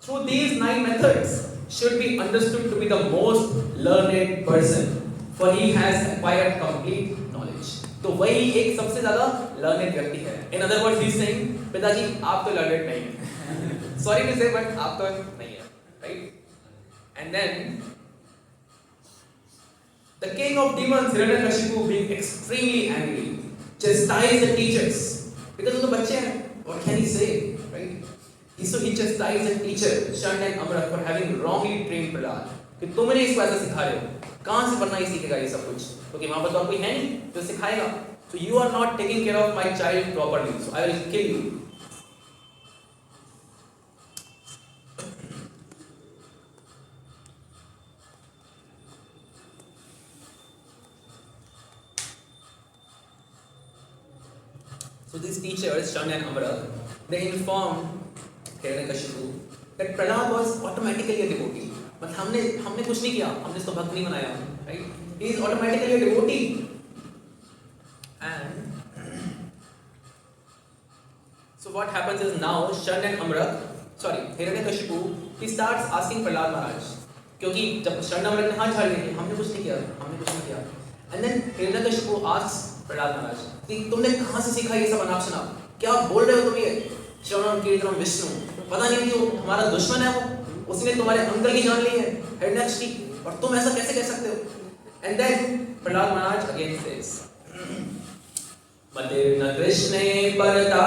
through these 9 methods should be understood to be the most learned person, for he has acquired complete knowledge. तो वही एक सबसे ज्यादा learned व्यक्ति है. In other words, he is saying, पिताजी आप तो learned नहीं हैं. Sorry to say, but आप तो नहीं हैं, right? And then the king of demons, Hiranyakashipu, being extremely angry, chastised the teachers because of the बच्चे हैं. What can he say, right? So he chastised the teacher, Shand and Amra, for having wrongly trained Prahlad. कि तुमने इसको ऐसा सिखा रहे हो, कहाँ से पढ़ना ही सीखेगा ये सब कुछ? क्योंकि वहाँ पर तो कोई है नहीं जो सिखाएगा. So you are not taking care of my child properly, so I will kill you. So these teachers, Shand and Amra, they informed Hiranyakashipu that Prahlad was automatically a devotee. But हमने कुछ नहीं किया, हमने इसको भक्त नहीं बनाया, right? He is automatically a devotee. And so what happens is now Shand and Amra, Hiranyakashipu, he starts asking Prahlad Maharaj, क्योंकि जब Shand and Amra ने हाथ झाड़ लिए, हमने कुछ नहीं किया. And then Hiranyakashipu asks Prahlad Maharaj, कि तुमने कहाँ से सीखा ये सब अनाप शनाप? क्या बोल रहे हो तुम ये? श्रवणम कीर्तनम विष्णु, पता नहीं कि वो हमारा दुश्मन है, वो उसने तुम्हारे अंकल की जान ली है, हिरण्यकशिपु की, और तुम ऐसा कैसे कह सकते हो? And then Prahlad Maharaj again says, Matirna Krishne Parata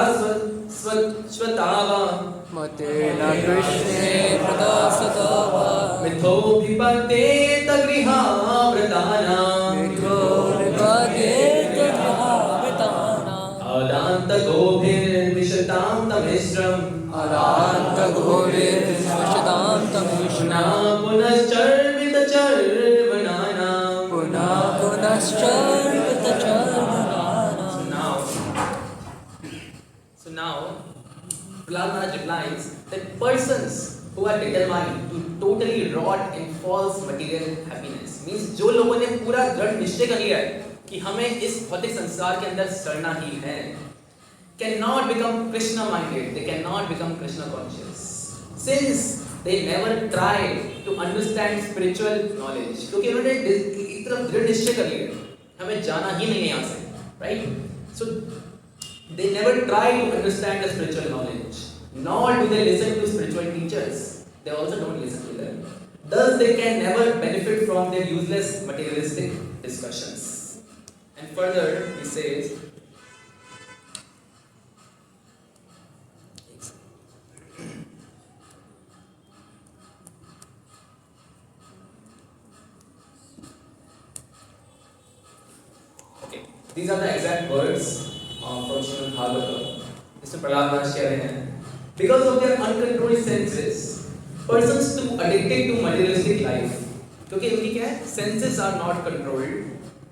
Swatava मतेन कृष्णे प्रदासतवा Mitho Vipate Tagriha Vratana मिथो विपदेत विताना Adanta Gobhir Vishatam Tamishram अरान्त घोरे विश्वशतां Prahlad Maharaj replies that persons who are determined to totally rot in false material happiness means जो लोगों ने पूरा दृढ़ निश्चय कर लिया है कि हमें इस भौतिक संसार के अंदर सड़ना ही है, cannot become Krishna minded, they cannot become Krishna conscious since they never try to understand spiritual knowledge, क्योंकि उन्होंने एक तरफ दृढ़ निश्चय कर लिया हमें जाना ही नहीं है यहाँ से, right? So they never try to understand the spiritual knowledge, nor do they listen to spiritual teachers. They also don't listen to them. Thus, they can never benefit from their useless materialistic discussions. And further, he says, okay, these are the exact words from Srimad Bhagavatam. जिसमें प्रहलाद महाराज कह रहे हैं, because of their uncontrolled senses, persons too addicted to materialistic life, क्योंकि उनकी क्या है, senses are not controlled,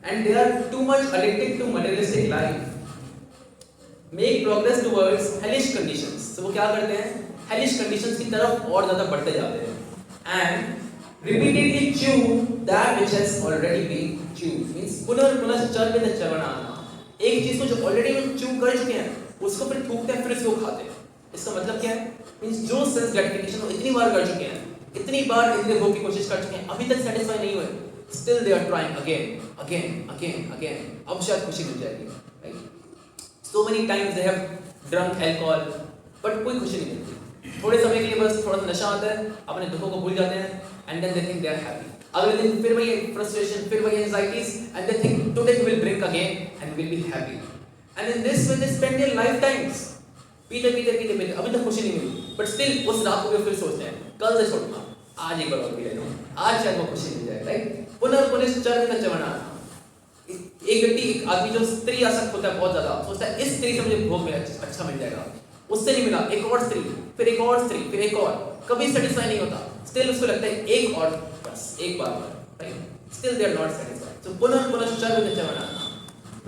and they are too much addicted to materialistic life, make progress towards hellish conditions. तो वो क्या करते हैं, hellish conditions की तरफ और ज़्यादा बढ़ते जाते हैं, and repeatedly chew that which has already been chewed. Means पुनः चर्वित चवनाना, एक चीज को जो ऑलरेडी हम च्यू कर चुके हैं उसको फिर थूकते हैं, फिर इसको खाते हैं. इसका मतलब क्या है, मींस जो सेंस ग्रेटिफिकेशन वो इतनी बार कर चुके हैं, इतनी बार इंद्रिय भोग की कोशिश कर चुके हैं, अभी तक सेटिस्फाई नहीं हुए, still they are trying again, अब शायद खुशी मिल जाएगी, right? So many times they have drunk alcohol, but कोई खुशी नहीं मिलती. थोड़े समय के लिए बस थोड़ा सा नशा आता है, अपने दुखों को भूल जाते हैं, and then they think they are happy. अगले दिन फिर वही फ्रस्ट्रेशन, फिर वही anxieties, and they think today we will drink again and will be happy. And in this way they spend their life times पीते अभी तक खुशी नहीं मिली, बट स्टिल उस रात को फिर सोचते हैं कल से छोड़ना, आज एक बार और पी लेता हूँ, आज शायद वो खुशी मिल जाए, राइट? पुनः चर्वित चवना. एक व्यक्ति, एक आदमी जो स्त्री आसक्त होता है बहुत ज्यादा, सोचता है इस स्त्री से मुझे भोग में अच्छा मिल जाएगा, उससे नहीं मिला, एक और स्त्री, फिर एक और स्त्री, फिर एक और, कभी सेटिस्फाई नहीं होता, स्टिल उसको लगता है एक और, बस एक बार, right? Still they are not satisfied. So punah charvita चवना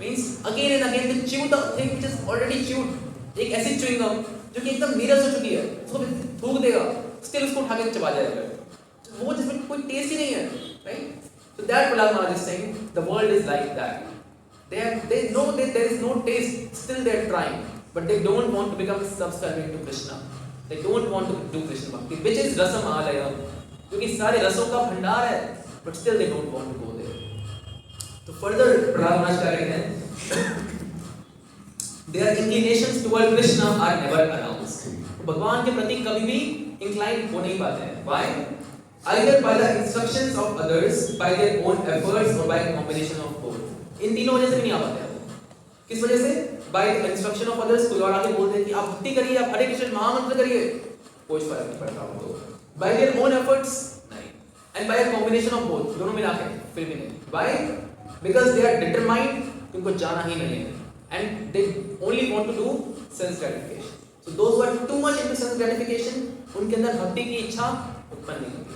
means again and again they chew the thing which is already chewed. एक ऐसी च्युइंग गम जो कि एकदम नीरस हो चुकी है, उसको थूक देगा, स्टिल उसको उठा के चबा जाएगा, वो जिसमें कोई टेस्ट ही नहीं है, right? So that Prahlad Maharaj is saying the world is like that. They know that there is no taste, still they are trying, but they don't want to become subservient to Krishna. They don't want to do Krishna bhakti, which is rasam alaya, क्योंकि सारे रसों का भंडार है, but still they don't want to go there. तो further Prahlad महाराज कह रहे हैं their inclinations toward Krishna are never aroused. भगवान के प्रति कभी भी inclined हो नहीं पाते हैं. Why? Either by the instructions of others, by their own efforts, or by a combination of both. इन तीनों वजह से भी नहीं आ पाते हैं वो. किस वजह से? By the instruction of others, कोई और आके बोलते हैं कि आप भक्ति करिए, आप हरे कृष्ण महामंत्र करिए, कोई फर्क नहीं पड़ता उनको. By their own efforts, नहीं. And by a combination of both, दोनों मिला के फिर भी नहीं. Why? Because they are determined, उनको जाना ही नहीं है. And they only want to do sense gratification. So those who are too much into sense gratification, उनके अंदर भक्ति की इच्छा उत्पन्न नहीं होती.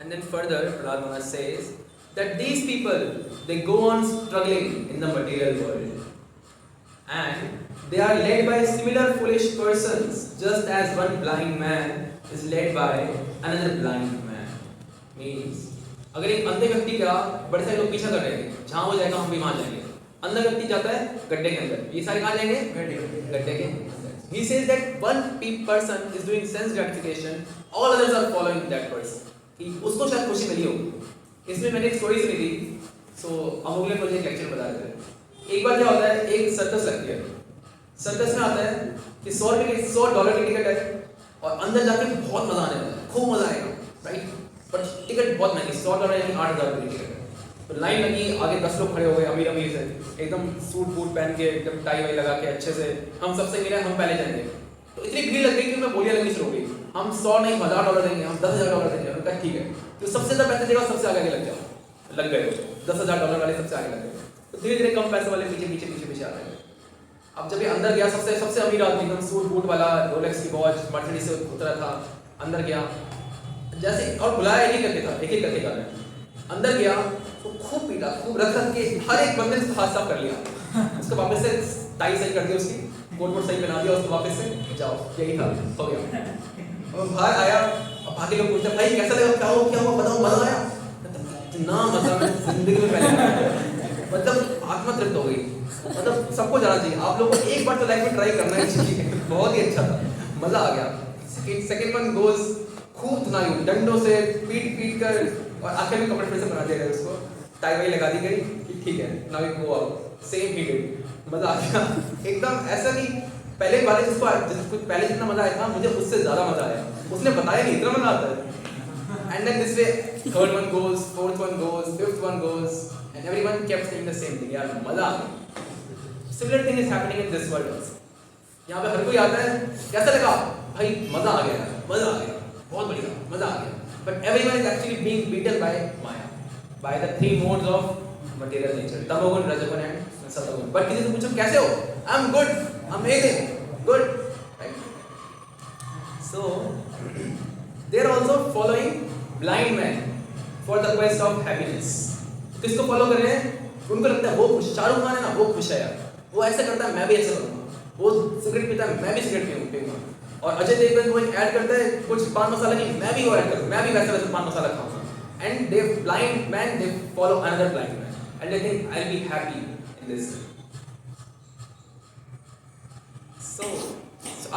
And then further, Prahlad Maharaj says that these people, they go on struggling in the material world, and they are led by similar foolish persons, just as one blind man is led by another blind man. Means अगर एक अंधे व्यक्ति का बड़े सारे लोग पीछा कर रहे हैं, जहाँ वो जाएगा हम भी वहाँ जाएंगे. अंधा व्यक्ति जाता है गड्ढे के अंदर, ये सारे कहाँ जाएंगे? गड्ढे के अंदर. He says that one person is doing sense gratification, all others are following that person. कि उसको शायद खुशी मिली होगी. इसमें मैंने एक स्टोरी सुनी थी, सो अमोघले मुझे एक लेक्चर बता रहे थे. एक बार क्या होता है, एक सर्कस लगती है. सर्कस में आता है कि $100 की टिकट है और अंदर जाके बहुत मजा आने वाला है, खूब मजा आएगा, राइट? पर टिकट बहुत महंगी, $100 यानी 8,000 की टिकट है. तो लाइन लगी, आगे 10 लोग खड़े हो गए अमीर अमीर से, एकदम सूट बूट पहन के, एकदम टाई वाई लगा के अच्छे से, हम सबसे मिले, हम पहले जाएंगे. तो इतनी भीड़ लग गई कि मैं बोलियां लगनी शुरू हो गई, हम 100 नहीं $1,000 देंगे, हम $10,000 देंगे. उन्होंने कहा ठीक है, तो सबसे ज़्यादा पैसे देगा सबसे आगे लग जाओ. लग गए, $10,000 वाले सबसे आगे लग गए. तो धीरे धीरे कम पैसे वाले पीछे पीछे पीछे पीछे आ रहे हैं. अब जब ये अंदर गया, सबसे अमीर आदमी एकदम सूट बूट वाला, रोलेक्स की वॉच, मर्सिडीज से उतरा था, अंदर गया, जैसे और बुलाया एक ही करके कर रहे हैं. अंदर गया तो खूब पीटा, खूब रख रख के हर एक बंदे ने हाथ साफ कर लिया। उसको वापस से टाई सही कर दी, उसकी कोट वोट सही पहना दिया, उसको वापस से जाओ, यही था, हो गया। और बाहर आया, अब बाकी लोग पूछते भाई कैसा लगा, क्या हुआ बताओ, मजा आया? इतना मजा मैं जिंदगी में पहले नहीं आया। मतलब आत्मा तृप्त हो गई। मतलब सबको जाना चाहिए, आप लोगों को एक बार तो लाइफ में ट्राई करना ही चाहिए। बहुत ही अच्छा था, मजा आ गया। सेकंड वन गोज, खूब धुनाई हुई डंडों से, पीट पीट कर, और आखिर में कपड़े फिर से बना दिया गया, उसको टाई वाई लगा दी गई कि ठीक है now you go out, same he did. मजा आ गया एकदम। ऐसा कि पहले वाले जिसको पहले जितना मजा आया था, मुझे उससे ज्यादा मजा आया। उसने बताया नहीं इतना मजा आता है। And then this way third one goes, fourth one goes, fifth one goes, and everyone kept saying the same thing, यार मजा आ गया। Similar thing is happening in this world also. यहाँ पे हर कोई आता है, कैसा लगा भाई, मजा आ गया, मजा आ गया, बहुत बढ़िया, मजा आ गया। But everyone is actually being beaten by Maya, by the three modes of material nature, तमोगुण, रजोगुण एंड सतोगुण। बट किसी से पूछो कैसे हो, I am good, amazing, good, right? So they are also following blind man for the quest of happiness. किसको follow कर रहे हैं? उनको लगता है वो खुश, शाहरुख खान है ना, वो खुश है यार, वो ऐसा करता है मैं भी ऐसा करूंगा, वो सिगरेट पीता है मैं भी सिगरेट पीऊंगा, और अजय देवगन वो ऐड करता है कुछ पान मसाला की, मैं भी वो ऐड करूंगा, मैं भी वैसा वैसा पान मसाला खाऊंगा। And they blind man, they follow another blind man and they think I will be happy in this. So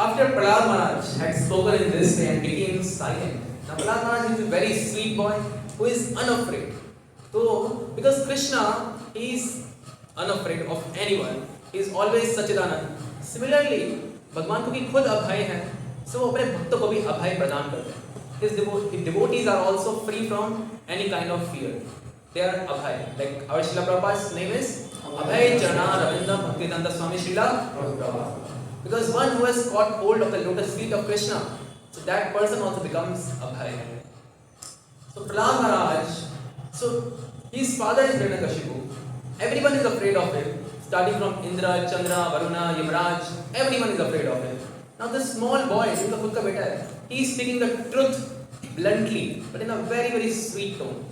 after Prahlad Maharaj had spoken in this way and became silent, now Prahlad Maharaj is a very sweet boy who is unafraid. So because Krishna, he is unafraid of anyone, he is always Sachidanand. Similarly, भगवान को भी खुद अभय है, so वो अपने भक्तों को भी अभय प्रदान करते हैं। His devotees are also free from any kind of fear. They are abhay. Like our Srila Prabhupada's name is Abhay Charana Ravindra Bhaktivedanta Swami Srila Prabhupada. Because one who has caught hold of the lotus feet of Krishna, so that person also becomes abhay. So Prahlad Maharaj, so his father is Hiranyakashipu. Everyone is afraid of him. Starting from Indra, Chandra, Varuna, Yamaraj, everyone is afraid of him. Now this small boy, जिनका खुद का बेटा है, he is speaking the truth bluntly, but in a very very sweet tone.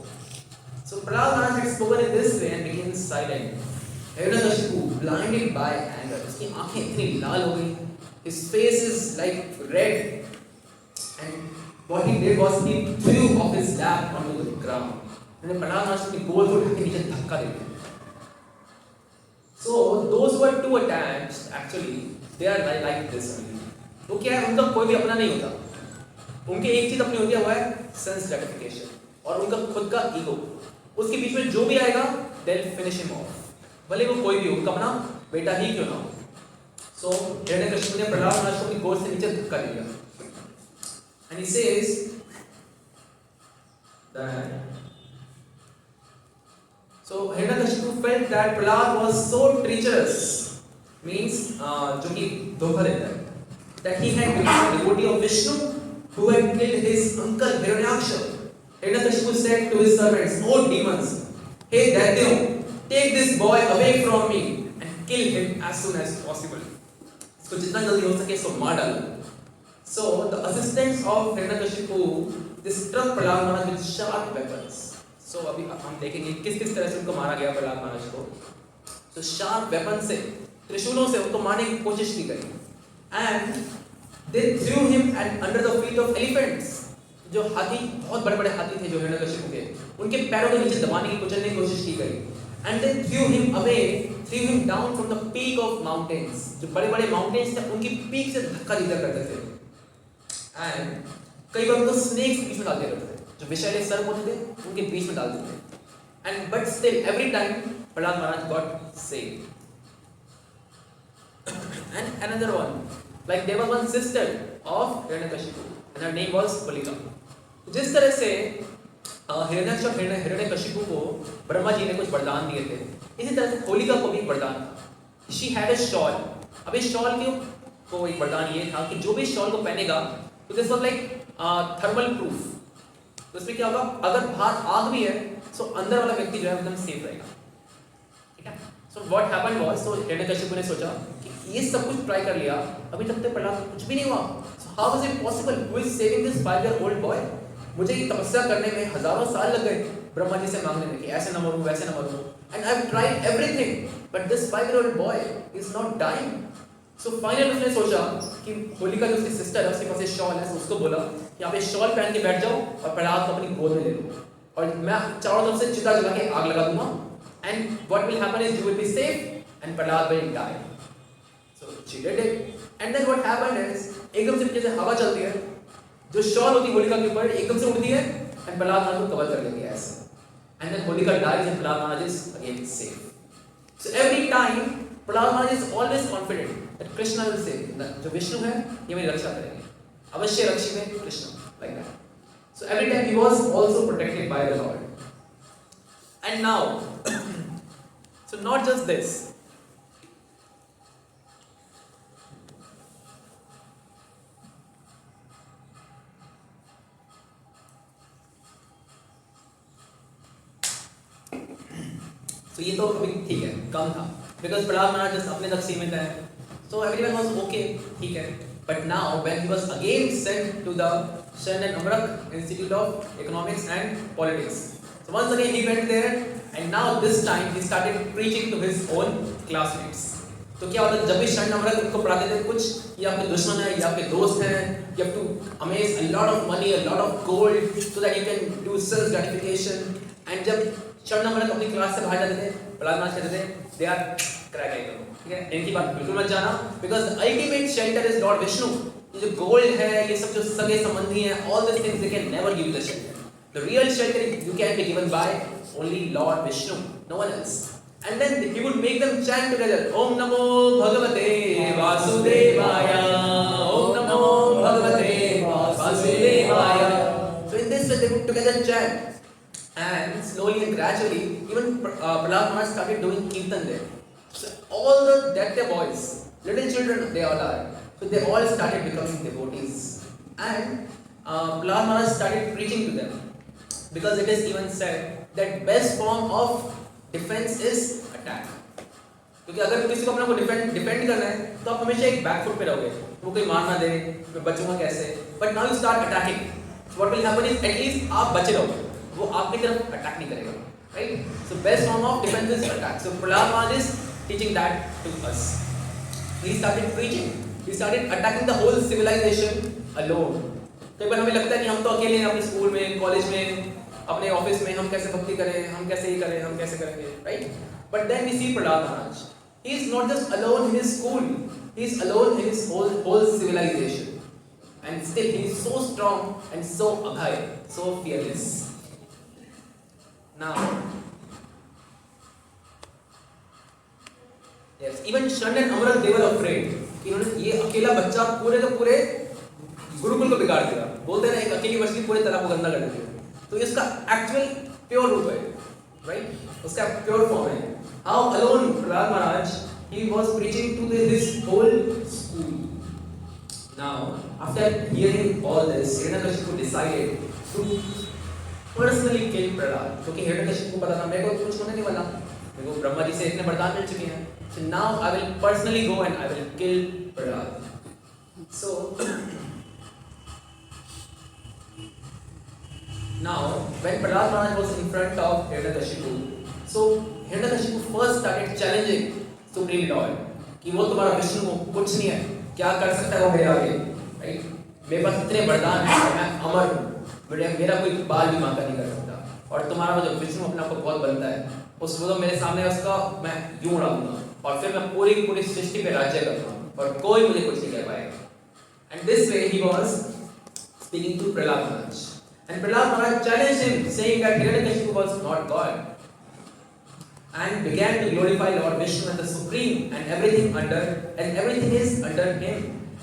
So Prahlad Maharaj had spoken in this way and became silent. Hiranyakashipu, blinded by anger, उसकी आंखें इतनी लाल हो गई, his face is like red, and what he did was he threw off his lap onto the ground. उन्होंने प्रहलाद महाराज के गोल को ढक के नीचे धक्का दे दिया. So those who are too attached, actually, they are like this only. तो क्या है, उनका कोई भी अपना नहीं होता. उनकी एक चीज अपनी होती है, वो है सेंस ग्रेटिफिकेशन, और उनका खुद का ईगो. उसके बीच में जो भी आएगा, they'll finish him off. भले वो कोई भी हो, उनका अपना बेटा ही क्यों ना हो. So हिरण्यकशिपु ने प्रहलाद महाराज को अपनी गोद से नीचे धक्का दिया. And he says that so Hiranyakashipu felt that Prahlad was so treacherous, means जो कि धोखा देता है, that he had become a devotee of Vishnu who had killed his uncle Hiranyaksha. Hiranyakashipu said to his servants, "O demons, hey Daityo, take this boy away from me and kill him as soon as possible." इसको जितना जल्दी हो सके इसको मार डालो. So the assistants of Hiranyakashipu, they struck Prahlad Maharaj with sharp weapons. So अभी हम देखेंगे किस किस तरह से उनको मारा गया प्रहलाद महाराज को. So sharp weapon से, त्रिशूलों से उनको मारने की कोशिश की गई. And they threw him under the feet of elephants. जो हाथी, बहुत बड़े बड़े हाथी थे जो हिरण्यकशिपु के, उनके पैरों के नीचे दबाने की, कुचलने की कोशिश की गई. And they threw him down from the peak of mountains. जो बड़े बड़े mountains थे, उनकी पीक से धक्का दिया करते थे. And कई बार उनको snakes के बीच में डाल दिया करते थे, जो विषैले सर्प होते थे, उनके बीच में डाल देते थे. And but still every time Prahlad Maharaj got saved. And another one, like there was one sister of Hiranyakashipu, and her name was Holika. जिस तरह से हिरण्यकशिपु को ब्रह्मा जी ने कुछ वरदान दिए थे, इसी तरह से होलिका को भी वरदान था. She had a shawl. अब इस शॉल को एक वरदान ये था कि जो भी शॉल को पहनेगा, तो this was like thermal proof. तो इसमें क्या होगा, अगर बाहर आग भी है, तो अंदर वाला व्यक्ति जो है एकदम सेफ रहेगा. ठीक है. सो व्हाट हैपेंड वाज, तो हिरण्यकशिपु ने सोचा कि ये सब कुछ ट्राई कर लिया, अभी तक तो प्रहलाद कुछ भी नहीं हुआ. So how is it possible, who is saving this 5-year-old boy. मुझे ये तपस्या करने में हजारों साल लग गए ब्रह्मा जी से मांगने में कि ऐसे न मरूं वैसे न मरूं, and I have tried everything but this 5-year-old boy is not dying. So finally उसने सोचा कि होलिका जो उसकी सिस्टर है उसके पास एक शॉल है, तो उसको बोला कि आप ये शॉल पहन के बैठ जाओ और प्रहलाद को अपनी गोद में ले लो और मैं चारों तरफ से चिता जला के आग लगा दूंगा, and what will happen is you will be safe and Prahlad will die. So she did it, and then what happened is एकदम से जैसे हवा चलती है, जो शॉल होती है होलिका के ऊपर एकदम से उड़ती है एंड प्रहलाद महाराज को कवर कर लेती है ऐसे, and then Holika dies and Prahlad Maharaj is again safe. So every time Prahlad Maharaj is always confident that Krishna will save, जो विष्णु है ये मेरी रक्षा करेंगे, अवश्य रक्षिते Krishna, like that. So every time he was also protected by the Lord. And now, so not just this. So ये तो अभी ठीक है, कम था, because प्रहलाद महाराज just अपने तक सीमित है, so everyone was okay, ठीक है. But now when he was again sent to the Shen and Amrak Institute of Economics and Politics, so once again he went there, and now this time he started preaching to his own classmates. तो क्या होता है जब भी शन अमरक उनको पढ़ाते थे कुछ, ये आपके दुश्मन है, ये आपके दोस्त हैं, you have to amass a lot of money, a lot of gold, so that you can do self gratification. And जब शन अमरक अपनी क्लास से बाहर जाते थे, प्रहलाद महाराज कहते थे, they are crack, ठीक है, इनकी बात बिल्कुल मत जाना, because the ultimate shelter is Lord Vishnu. ये जो gold है, ये सब जो सगे संबंधी हैं, all these things they can never give you the shelter. The real shelter you can be given by only Lord Vishnu, no one else. And then he would make them chant together, Om Namo Bhagavate Vasudevaya, Om Namo Bhagavate Vasudevaya. So in this way they would together chant, and slowly and gradually even Prahlad Maharaj started doing kirtan there. So all the that boys, little children, they all are. So they all started becoming devotees, and Prahlad Maharaj started preaching to them, because it is even said that best form of defence is attack. क्योंकि अगर किसी को अपना को defend करना है तो आप हमेशा एक बैक फुट पे रहोगे, वो कोई मार ना दे, मैं बचूंगा कैसे। But now you start attacking, what will happen is at least आप बचे रहोगे, वो आपकी तरफ अटैक नहीं करेगा, right. So best form of defence is attack. So Prahlad Maharaj is teaching that to us. He started preaching, he started attacking the whole civilisation alone. कई बार हमें लगता है कि हम तो अकेले हैं अपने स्कूल में, कॉलेज में, अपने ऑफिस में, हम कैसे भक्ति करें, हम कैसे ये करें, हम कैसे करेंगे, right. But then we see Prahlad Maharaj, he is not just alone in his school, he is alone in his whole civilisation, and still he is so strong and so अभय, so fearless. Now yes, even Shanda and Amarka they were afraid कि इन्होंने ये अकेला बच्चा पूरे के पूरे गुरुकुल को बिगाड़ दिया। बोलते हैं एक अकेली मछली पूरे तालाब को गंदा कर देती है, तो इसका एक्चुअल प्योर रूप है, राइट, उसका प्योर फॉर्म है। How alone Prahlad Maharaj he was preaching to this whole school. Now after hearing all this, Hiranyakashipu decided to personally kill Prahlad, क्योंकि हिरण्यकशिपु को पता था मेरे को कुछ होने नहीं वाला, मेरे को ब्रह्मा जी से इतने वरदान मिल चुके हैं, so now I will personally go and I will kill Prahlad. So now when Prahlad Maharaj was in front of Hiranyakashipu, so Hiranyakashipu first started challenging Supreme Lord कि वो तुम्हारा विष्णु कुछ नहीं है, क्या कर सकता है वो मेरे आगे, राइट। मेरे पास इतने वरदान हैं, मैं अमर हूँ, मेरा कोई बाल भी मांगा नहीं कर सकता, और तुम्हारा जो विष्णु अपने आप को बहुत बनता है, उसको तो मेरे सामने उसका मैं यूं उड़ा दूंगा, और फिर मैं पूरी पूरी सृष्टि पे राज्य करूंगा और कोई मुझे कुछ नहीं कर पाएगा। And this way he was speaking to Prahlad Maharaj, and Prahlad Maharaj challenged him, saying that Hiranyakashipu was not God, and began to glorify Lord Vishnu as the supreme, and everything is under him,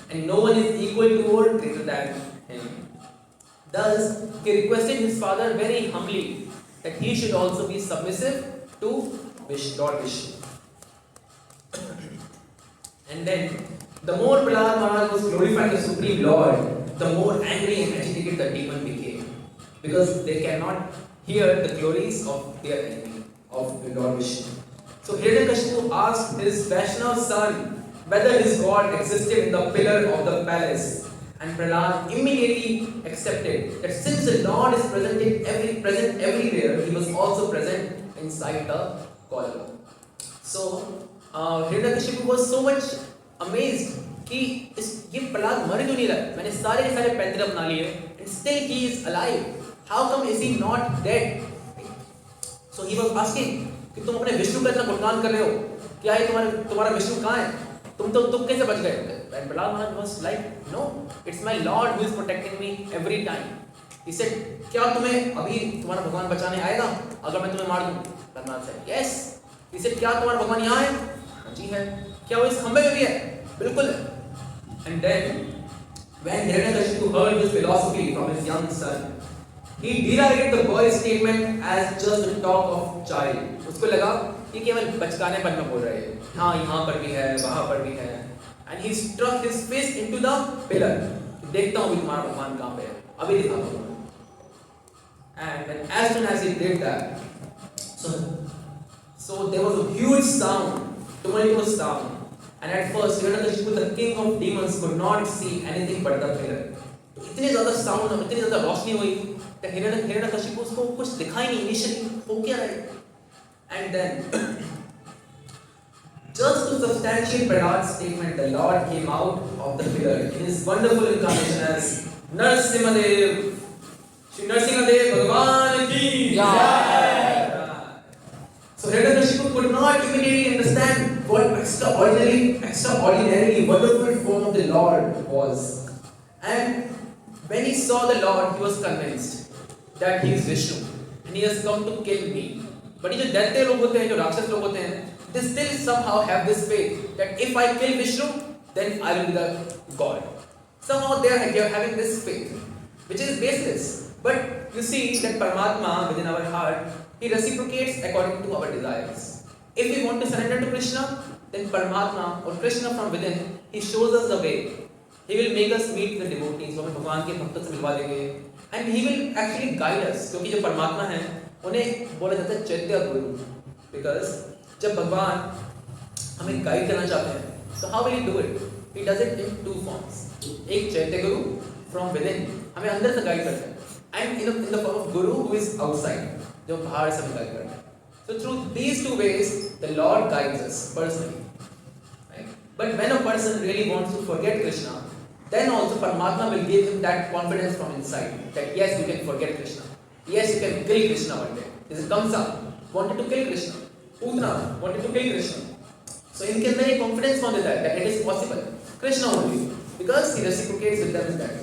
and no one is equal to or greater than him. Thus he requested his father very humbly that he should also be submissive to Lord Vishnu. And then the more Prahlad Maharaj was glorifying the supreme Lord, the more angry and agitated the demon became, because they cannot hear the glories of their enemy, of Lord Vishnu. So Hiranyakashipu asked his Vaishnav son whether his god existed in the pillar of the palace, And Prahlad immediately accepted that since the Lord is present everywhere, he was also present inside the column. So Hiranyakashipu was so much amazed कि ये प्रहलाद मर क्यों नहीं रहा है? मैंने सारे के सारे पैंतरे अपना लिए and still he is alive. How come is he not dead? So he was asking कि तुम अपने विष्णु का इतना गुणगान कर रहे हो, क्या है तुम्हारा विष्णु कहाँ है? तुम कैसे बच गए? And Prahlad Maharaj was like, no, it's my Lord who is protecting me every time. He said, क्या तुम्हें अभी तुम्हारा भगवान बचाने आएगा अगर मैं तुम्हें मार दूं? Prahlad said, yes. He said, क्या तुम्हारा भगवान यहाँ है? जी है. क्या वो इस खंबे में भी है? बिल्कुल है. And then when Hiranyakashipu heard this philosophy from his young son, he derided the boy's statement as just a talk of child. उसको लगा कि केवल बचकानेपन में बोल रहे हैं. हाँ, यहाँ पर भी है, वहाँ पर भी है. And he struck his fist into the pillar. देखता हूँ तुम्हारा भगवान कहाँ पे है. अभी दिखाता हूँ. And when as soon as he did that, so there was a huge sound, tumultuous sound. And at first, Hiranyakashipu, the king of demons, could not see anything but the pillar. तो इतने ज़्यादा sound और इतनी ज़्यादा रोशनी हुई कि हिरण्यकशिपु उसको कुछ दिखाई नहीं. इनिशियली हो क्या रहा है? And then, just to substantiate Prahlad's statement, the Lord came out of the pillar in his wonderful incarnation as Narasimhadev. Shri Narasimhadev Bhagavan ki Jai. So Hiranyakashipu could not immediately understand what extraordinarily wonderful form of the Lord was. And when he saw the Lord, he was convinced that he is Vishnu and he has come to kill me. But ये जो दैत्य लोग होते हैं, जो राक्षस लोग होते हैं, they still somehow have this faith that if I kill Vishnu, then I will be the God. Somehow they are having this faith, which is baseless. But you see that Paramatma within our heart, he reciprocates according to our desires. If we want to surrender to Krishna, then Paramatma or Krishna from within, he shows us the way. He will make us meet the devotees. वो हमें भगवान के भक्तों से मिलवा देंगे. And he will actually guide us. क्योंकि जो परमात्मा है, उन्हें बोला जाता है चैत्य गुरु. Because जब भगवान हमें गाइड करना चाहते हैं, so how will he do it? He does it in two forms. एक चैत्य गुरु from within, हमें अंदर से गाइड करते हैं. And in the form of guru who is outside, जो बाहर से हमें गाइड करते हैं. So through these two ways, the Lord guides us personally. Right? But when a person really wants to forget Krishna, then also Paramatma will give him that confidence from inside that yes, you can forget Krishna. Yes, you can kill Krishna one day. This is Kamsa wanted to kill Krishna. Putana wanted to kill Krishna. So इनके अंदर एक confidence found है that it is possible. Krishna only, because he reciprocates with them in that way.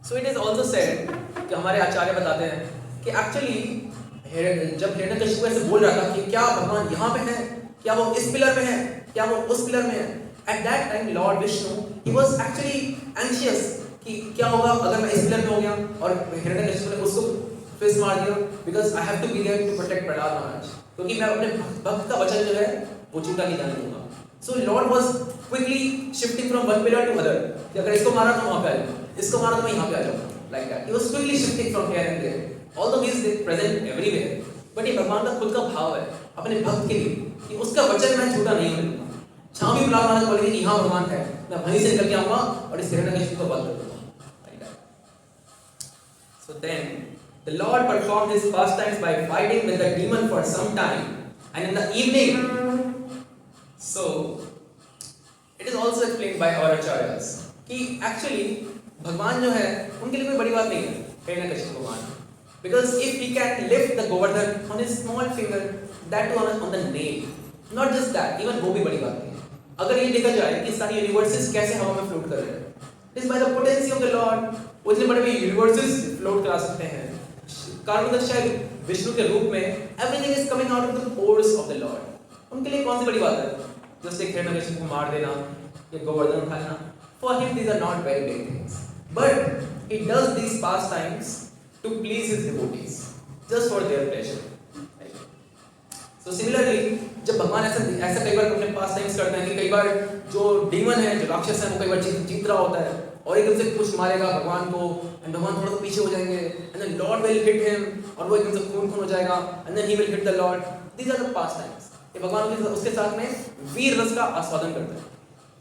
So it is also said कि हमारे आचार्य बताते हैं कि actually जब हिरण्यकशिपु ऐसे बोल रहा था कि क्या भगवान यहाँ पे है, क्या वो इस पिलर में है, क्या वो उस पिलर में है, at that time Lord Vishnu he was actually anxious कि क्या होगा अगर मैं इस पिलर में हो गया और हिरण्यकशिपु ने उसको फिस्ट मार दिया, because I have to be there to protect Prahlad Maharaj, क्योंकि मैं अपने भक्त का वचन जो है वो झूठा नहीं जाने दूंगा. So Lord was quickly shifting from one pillar to other. कि अगर इसको मारा तो वहाँ पे आ जाऊँ, इसको मारा तो मैं यहाँ पे आ जाऊँ. Like that. He was quickly shifting from here and there. Although he is present everywhere, but ये भगवान का खुद का भाव है अपने भक्त के लिए कि उसका वचन मैं झूठा नहीं होने दूंगा. जहाँ भी प्रहलाद महाराज बोलेंगे कि यहाँ भगवान है, मैं वहीं से निकल के आऊँगा और इस हिरण्यकशिपु को बंद कर दूंगा. Like that. So then the Lord performed his pastimes by fighting with the demon for some time, and in the evening. So it is also explained by our acharyas कि actually भगवान जो है उनके लिए कोई बड़ी बात नहीं है हिरण्यकशिपु भगवान, because if he can lift the Govardhan on his small finger, that too on the nail, not just that, even वो भी बड़ी बात नहीं है. अगर ये देखा जाए कि सारी यूनिवर्सेस कैसे हवा में फ्लोट कर रहे हैं, it is by the potency of the Lord. वो इतने बड़े बड़े यूनिवर्सेस फ्लोट करा सकते हैं. कार्बोदक्षाय विष्णु के रूप में everything is coming out of the pores of the Lord. उनके लिए कौन सी बड़ी बात है? जैसे हिरण्यकशिपु को मार देना या गोवर्धन उठा लेना. For him these are not very big things, but he does these pastimes to please his devotees, just for their pleasure. Right? So similarly, जब भगवान ऐसा कई बार अपने pastimes करते हैं कि कई बार जो demon है, जो राक्षस है, वो कई बार जीत रहा होता है और एकदम से कुछ मारेगा भगवान को, and भगवान थोड़ा सा पीछे हो जाएंगे, and then Lord will hit him और वो एकदम से खून हो जाएगा, and then he will hit the Lord. These are the pastimes. ये भगवान उसके साथ में वीर रस का आस्वादन करते हैं.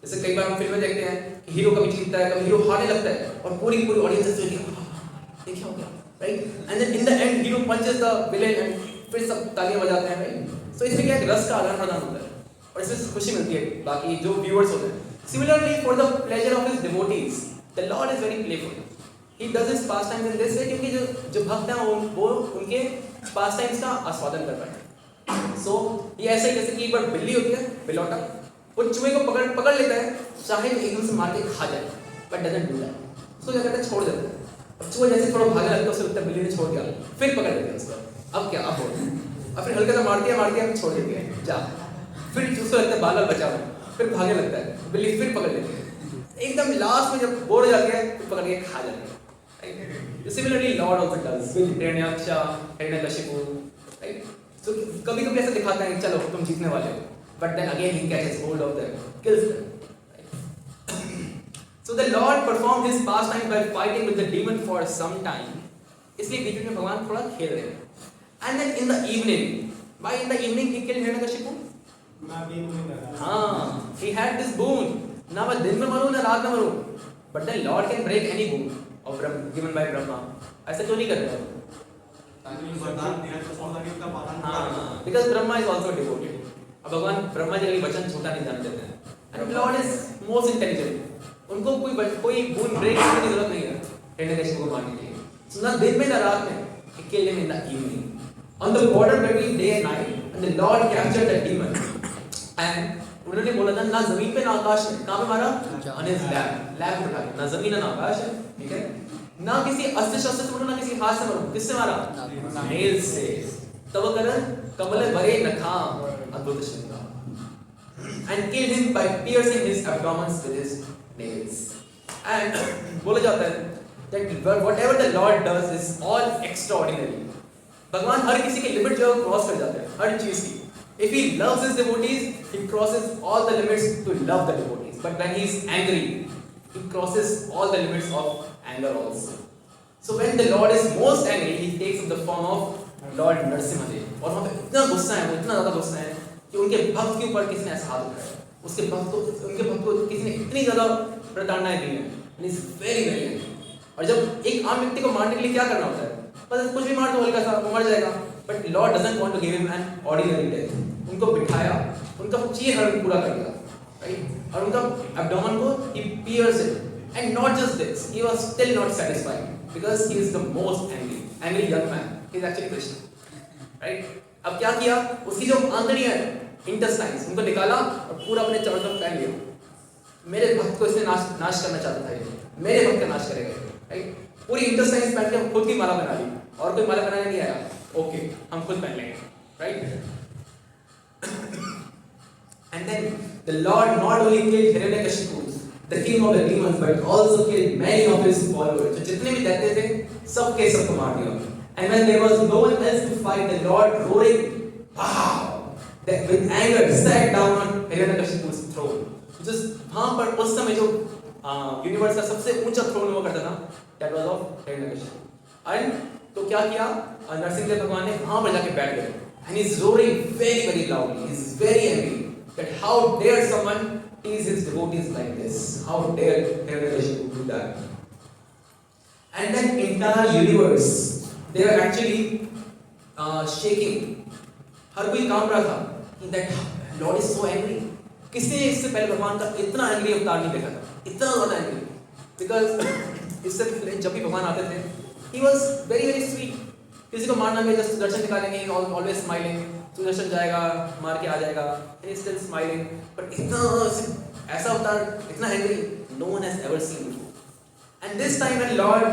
जैसे कई बार हम फिल्में देखते हैं कि हीरो कभी जीतता है, कभी हीरो हारने लगता है और पूरी पूरी ऑडियंस ऐसे होती है, ये क्या हो गया, right? And then in the end hero punches the villain and फिर सब तालियां बजाते हैं, राइट? सो इसमें क्या है, रस का आदान प्रदान होता है और इसमें खुशी मिलती है बाकी जो व्यूअर्स होते हैं। Similarly for the pleasure of his devotees the Lord is very playful, he does his pass times in this वे, क्योंकि जो भक्त हैं वो उनके पास टाइम्स का आस्वादन कर पाए। सो ये ऐसा ही जैसे कि एक बार बिल्ली होती है, बिलौटा, वो चूहे को पकड़ लेता है, चाहे तो एकदम से मार के खा जाए, बट डजंट डू दैट। सो क्या करता है, छोड़ देता है। अब चूहा जैसे थोड़ा भागने लगता है, उसे लगता है बिल्ली ने छोड़ दिया, फिर पकड़ लेते हैं उसको। अब क्या, अब और फिर हल्का सा मारती है, छोड़ देती है, जा। फिर उसको लगता है बाल बचा हुआ, फिर भागने लगता है, बिल्ली फिर पकड़ लेती है। एकदम लास्ट में जब बोर हो जाती है, फिर पकड़ के खा जाती है। Similarly, Lord also does with Hiranyaksha, Hiranyakashipu, right? So कभी-कभी ऐसा दिखाता है कि चलो तुम जीतने वाले हो, but then again he catches hold of them, kills them. Right? So the Lord performed his pastime by fighting with the demon for some time. इसलिए बीच में भगवान थोड़ा खेल रहे हैं. And then in the evening, why in the evening he killed Hiranyakashipu? हाँ, he had this boon. ना मैं दिन में मरूँ ना रात में मरूँ, but then Lord can break any boon of given by Brahma. ऐसा क्यों नहीं कर रहे हो? हाँ, because Brahma is also devoted. अब भगवान ब्रह्मा जी के वचन छोटा नहीं जाने देते हैं. And Lord is most intelligent. उनको कोई boon break करने की जरूरत नहीं है हिरण्यकशिपु को मारने के लिए. So ना दिन में ना रात में, he killed him in the evening. On the border between day and night, and the Lord captured the demon. And उन्होंने बोला था ना जमीन पे ना आकाश में, कहाँ पे मारा? On his lap उठा के, ना जमीन ना आकाश है, ठीक है? ना किसी अस्त्र शस्त्र से मारो, ना किसी हाथ से मारो, किससे मारा? नेल से। तब करण कमल भरे नखाम, अद्भुत श्रृंगार, and killed him by piercing his abdomen with his nails. And बोला जाता है that whatever the Lord does is all extraordinary. भगवान हर किसी की लिमिट जो क्रॉस कर जाते हैं, हर चीज की. If he loves his devotees, he crosses all the limits to love the devotees. But when he is angry, he crosses all the limits of anger also. So when the Lord is most angry, he takes up the form of Lord Narasimhadev. और वहाँ पे इतना गुस्सा है, वो इतना ज़्यादा गुस्सा है कि उनके भक्त के ऊपर किसी ने ऐसा हाथ उठाया, उनके भक्त को किसी ने इतनी ज़्यादा प्रताड़नाएं दी हैं, and he is very very angry. और जब एक आम व्यक्ति को मारने के लिए क्या करना होता है? बस कुछ भी मार दो हल्का सा, वो मर जाएगा. But Lord doesn't want to give him an ordinary death. उनको बिठाया, उनका चीरहरण पूरा कर दिया, right? और उनका abdomen को he pierced it, and not just this, he was still not satisfied because he is the most angry young man. He is actually Krishna, right? अब क्या किया? उसकी जो आंतड़ियाँ हैं, intestines, उनको निकाला और पूरा अपने चारों तरफ फैल लिया. मेरे भक्त को इसने नाश करना चाहता था ये, मेरे भक्त का नाश करेगा, right? पूरी intestines पहन के खुद की माला बना ली, और कोई माला बनाने नहीं आया. ओके, हम खुद पहन लेंगे, right? And then the Lord not only killed Hiranyakashipu, the king of the demons, but also killed many of his followers. तो जितने भी दैत्य थे, सबको मार दिया. And when there was no one else to fight, the Lord roaring, wow, that with anger sat down on Hiranyakashipu's throne. Just वहाँ पर उस समय जो यूनिवर्स का सबसे ऊंचा थ्रोन हुआ करता था, that was of Hiranyakashipu. And तो क्या किया? नरसिंहदेव भगवान ने वहाँ पर जाके बैठ गए. And he's roaring very very loudly. He's very angry that how dare someone tease his devotees like this? How dare Hiranyakashipu do that? And then entire universe, they are actually shaking. हर कोई कांप रहा था that Lord is so angry. किसी ने इससे पहले भगवान का इतना एंग्री अवतार नहीं देखा था, इतना ज़्यादा एंग्री. Because इससे पहले जब भी भगवान आते थे, he was very very sweet. किसी को मारना भी जस्ट सुदर्शन निकालेंगे, always smiling. सुदर्शन जाएगा, मार के आ जाएगा, he is still smiling. But इतना ऐसा अवतार, इतना angry, no one has ever seen before. And this time when Lord,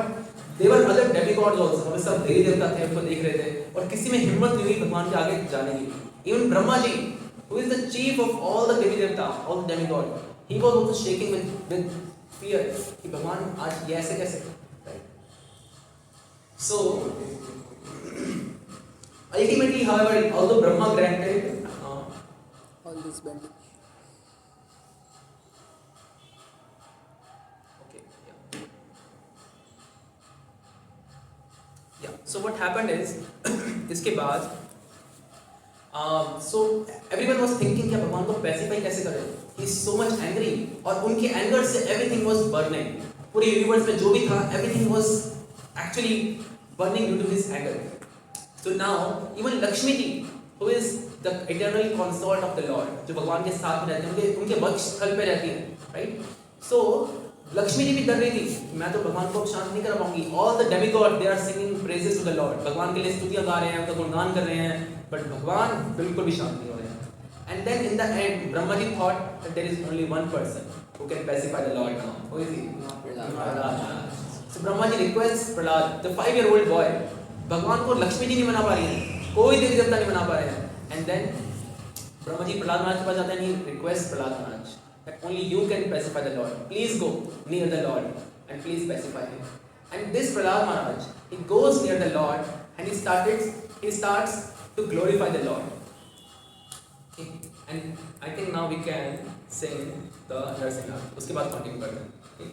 there were other demigods also. हमें सब देवी देवता थे, उनको देख रहे थे, और किसी में हिम्मत नहीं हुई भगवान के आगे जाने की. Even Brahma ji, who is the chief of all the devi devta, all the demigods, he was also shaking with fear कि भगवान आज ये ऐसे कैसे, right? So ultimately, however, although Brahma granted all this bandage. okay, yeah. So what happened is इसके बाद so everyone was thinking कि भगवान को पैसिफाई कैसे करें, he is so much angry, और उनके एंगर से everything was burning. पूरे यूनिवर्स में जो भी था, everything was actually burning due to his anger. So now even Lakshmi ji, who is the eternal consort of the Lord, जो भगवान के साथ में रहते हैं, उनके वक्ष स्थल पे रहती है, right? So लक्ष्मी जी भी डर रही थी, मैं तो भगवान को शांत नहीं कर पाऊंगी. All the demigods they are singing praises to the Lord. भगवान के लिए स्तुतियां गा रहे हैं, उनका गुणगान कर रहे हैं, but भगवान बिल्कुल भी शांत नहीं हो रहे हैं. And then in the end, Brahma ji thought that there is only one person who can pacify the Lord now. Who is he? Prahlad. So Brahma ji requests Prahlad, the 5-year-old boy. भगवान को लक्ष्मी जी नहीं मना पा रही है, कोई देवी देवता नहीं मना पा रहे हैं. And then ब्रह्मा जी प्रहलाद महाराज के पास जाते हैं, he requests Prahlad Maharaj that only you can pacify the Lord. Please go near the Lord and please pacify him. And this Prahlad Maharaj, he goes near the Lord and he starts to glorify the Lord. Okay. And I think now we can sing the Narsimha. उसके बाद continue करते हैं. Okay.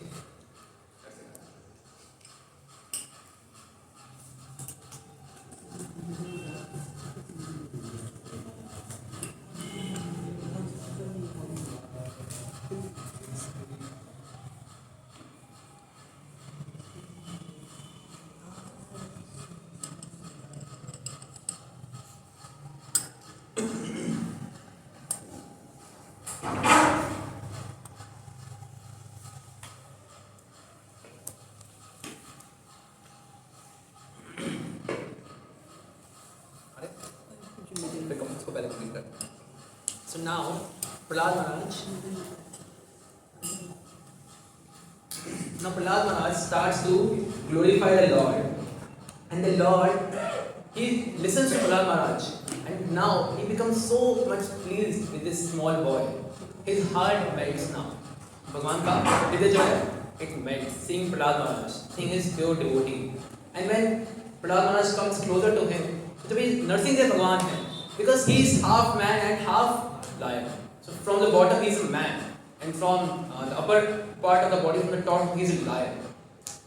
So now, Prahlad Maharaj starts to glorify the Lord, and the Lord, he listens to Prahlad Maharaj, and now he becomes so much pleased with this small boy. His heart melts now. भगवान का हृदय जो है, it melts seeing Prahlad Maharaj, seeing his pure devotee. And when Prahlad Maharaj comes closer to him, तो भी नरसिंह देव भगवान है, because he is half man and half lion. So from the bottom he is a man, and from the upper part of the body, from the top he is a lion.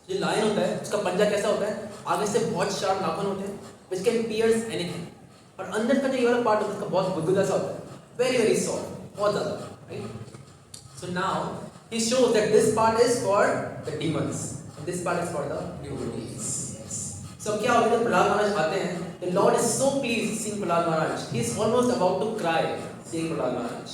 जो lion होता है, उसका पंजा कैसा होता है? आगे से बहुत sharp नाखून होते हैं, which can pierce anything. और अंदर का जो ये वाला part होता है, उसका बहुत गुदगुदा सा होता है, very very soft, बहुत ज़्यादा, right? So now he shows that this part is for the demons, and this part is for the devotees. So क्या होता है? प्रहलाद महाराज आते हैं. The Lord is so pleased seeing Prahlad Maharaj. He is almost about to cry seeing Prahlad Maharaj.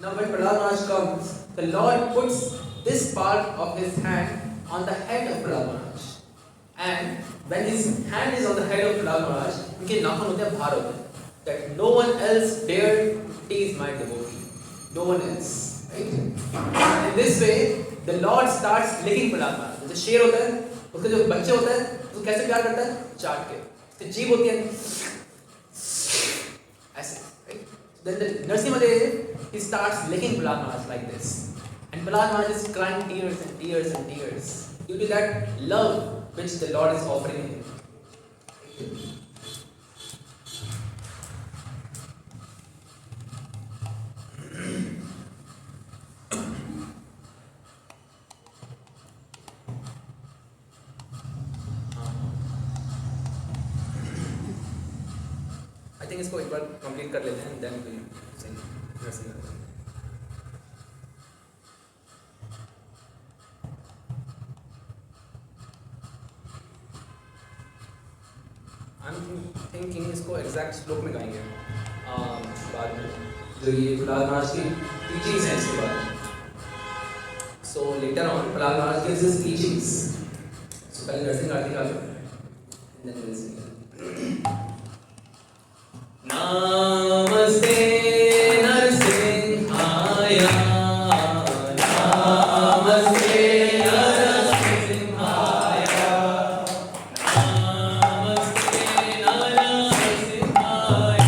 Now when Prahlad Maharaj comes, the Lord puts this part of his hand on the head of Prahlad Maharaj. And when his hand is on the head of Prahlad Maharaj, उनके नाखून होते हैं, भार होते हैं. That no one else dare tease my devotee. No one else. Right? In this way, the Lord starts licking Prahlad Maharaj. जो शेर होता है, उसके जो बच्चे होते हैं, उसको कैसे प्यार करता है? चाट के. तो जीव होती है ऐसे, right? Then the Narasimhadev, he starts licking Prahlad Maharaj like this, and Prahlad Maharaj is crying tears and tears and tears due to that love which the Lord is offering him. I think इसको एक बार complete कर लेते हैं, then we sing Narasimha. I'm thinking इसको exact श्लोक में गाएंगे बाद में, जो ये प्रहलाद महाराज की teachings हैं इसके बाद. So later on Prahlad Maharaj gives his teachings. So पहले नरसिंह आरती गा लो, and then we'll sing. Namaste Narasimhaya, Namaste Narasimhaya, Namaste Narasimhaya,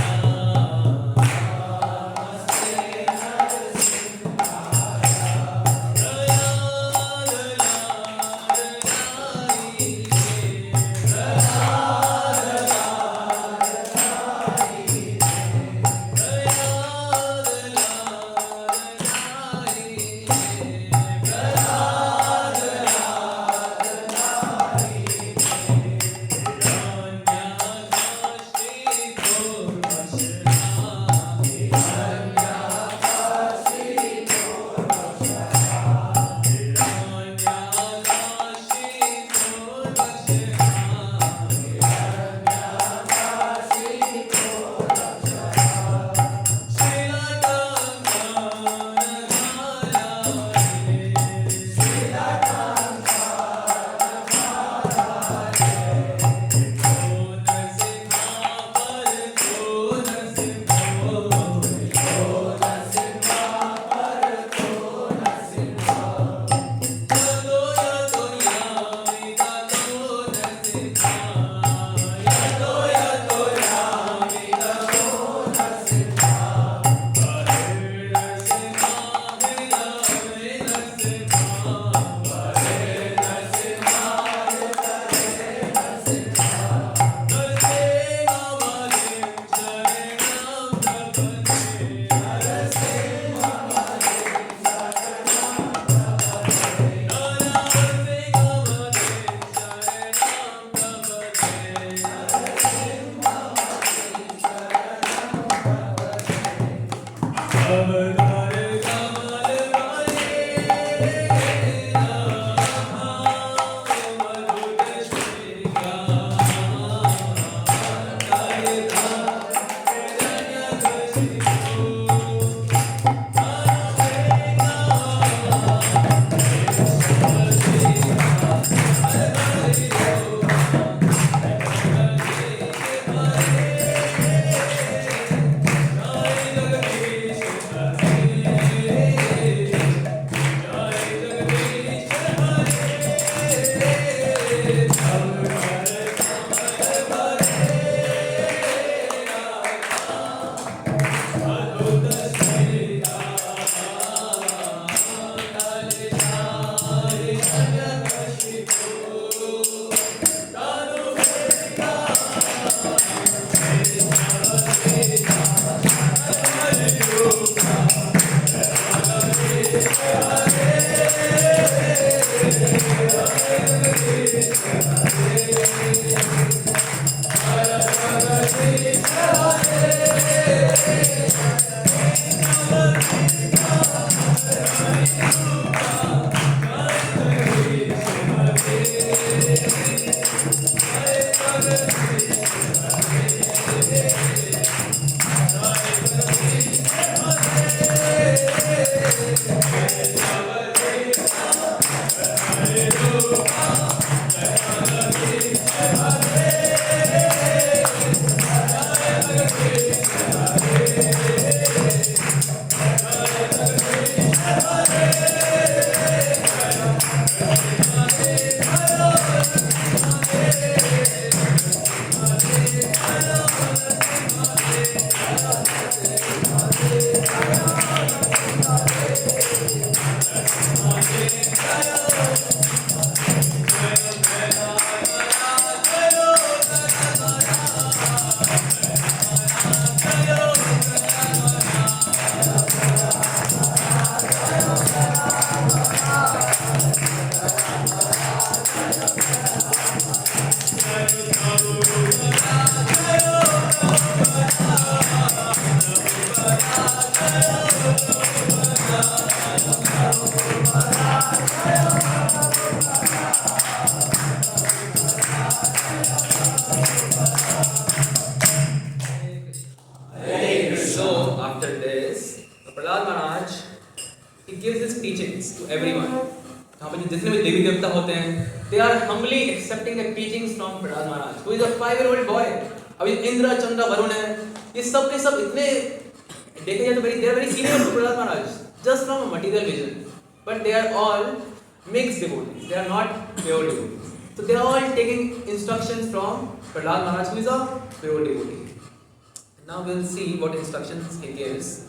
Namaste Narasimhaya. जितने भी देवी देवता होते हैं, they are humbly accepting the teachings from Prahlad Maharaj, who is a 5-year-old boy. अभी इंद्र, चंद्र, वरुण है, ये सब के सब इतने देखे जाए तो they are very senior to Prahlad Maharaj, just from a material vision, but they are all mixed devotees. They are not pure devotees. So they are all taking instructions from Prahlad Maharaj, who is a pure devotee. Now we will see what instructions he gives.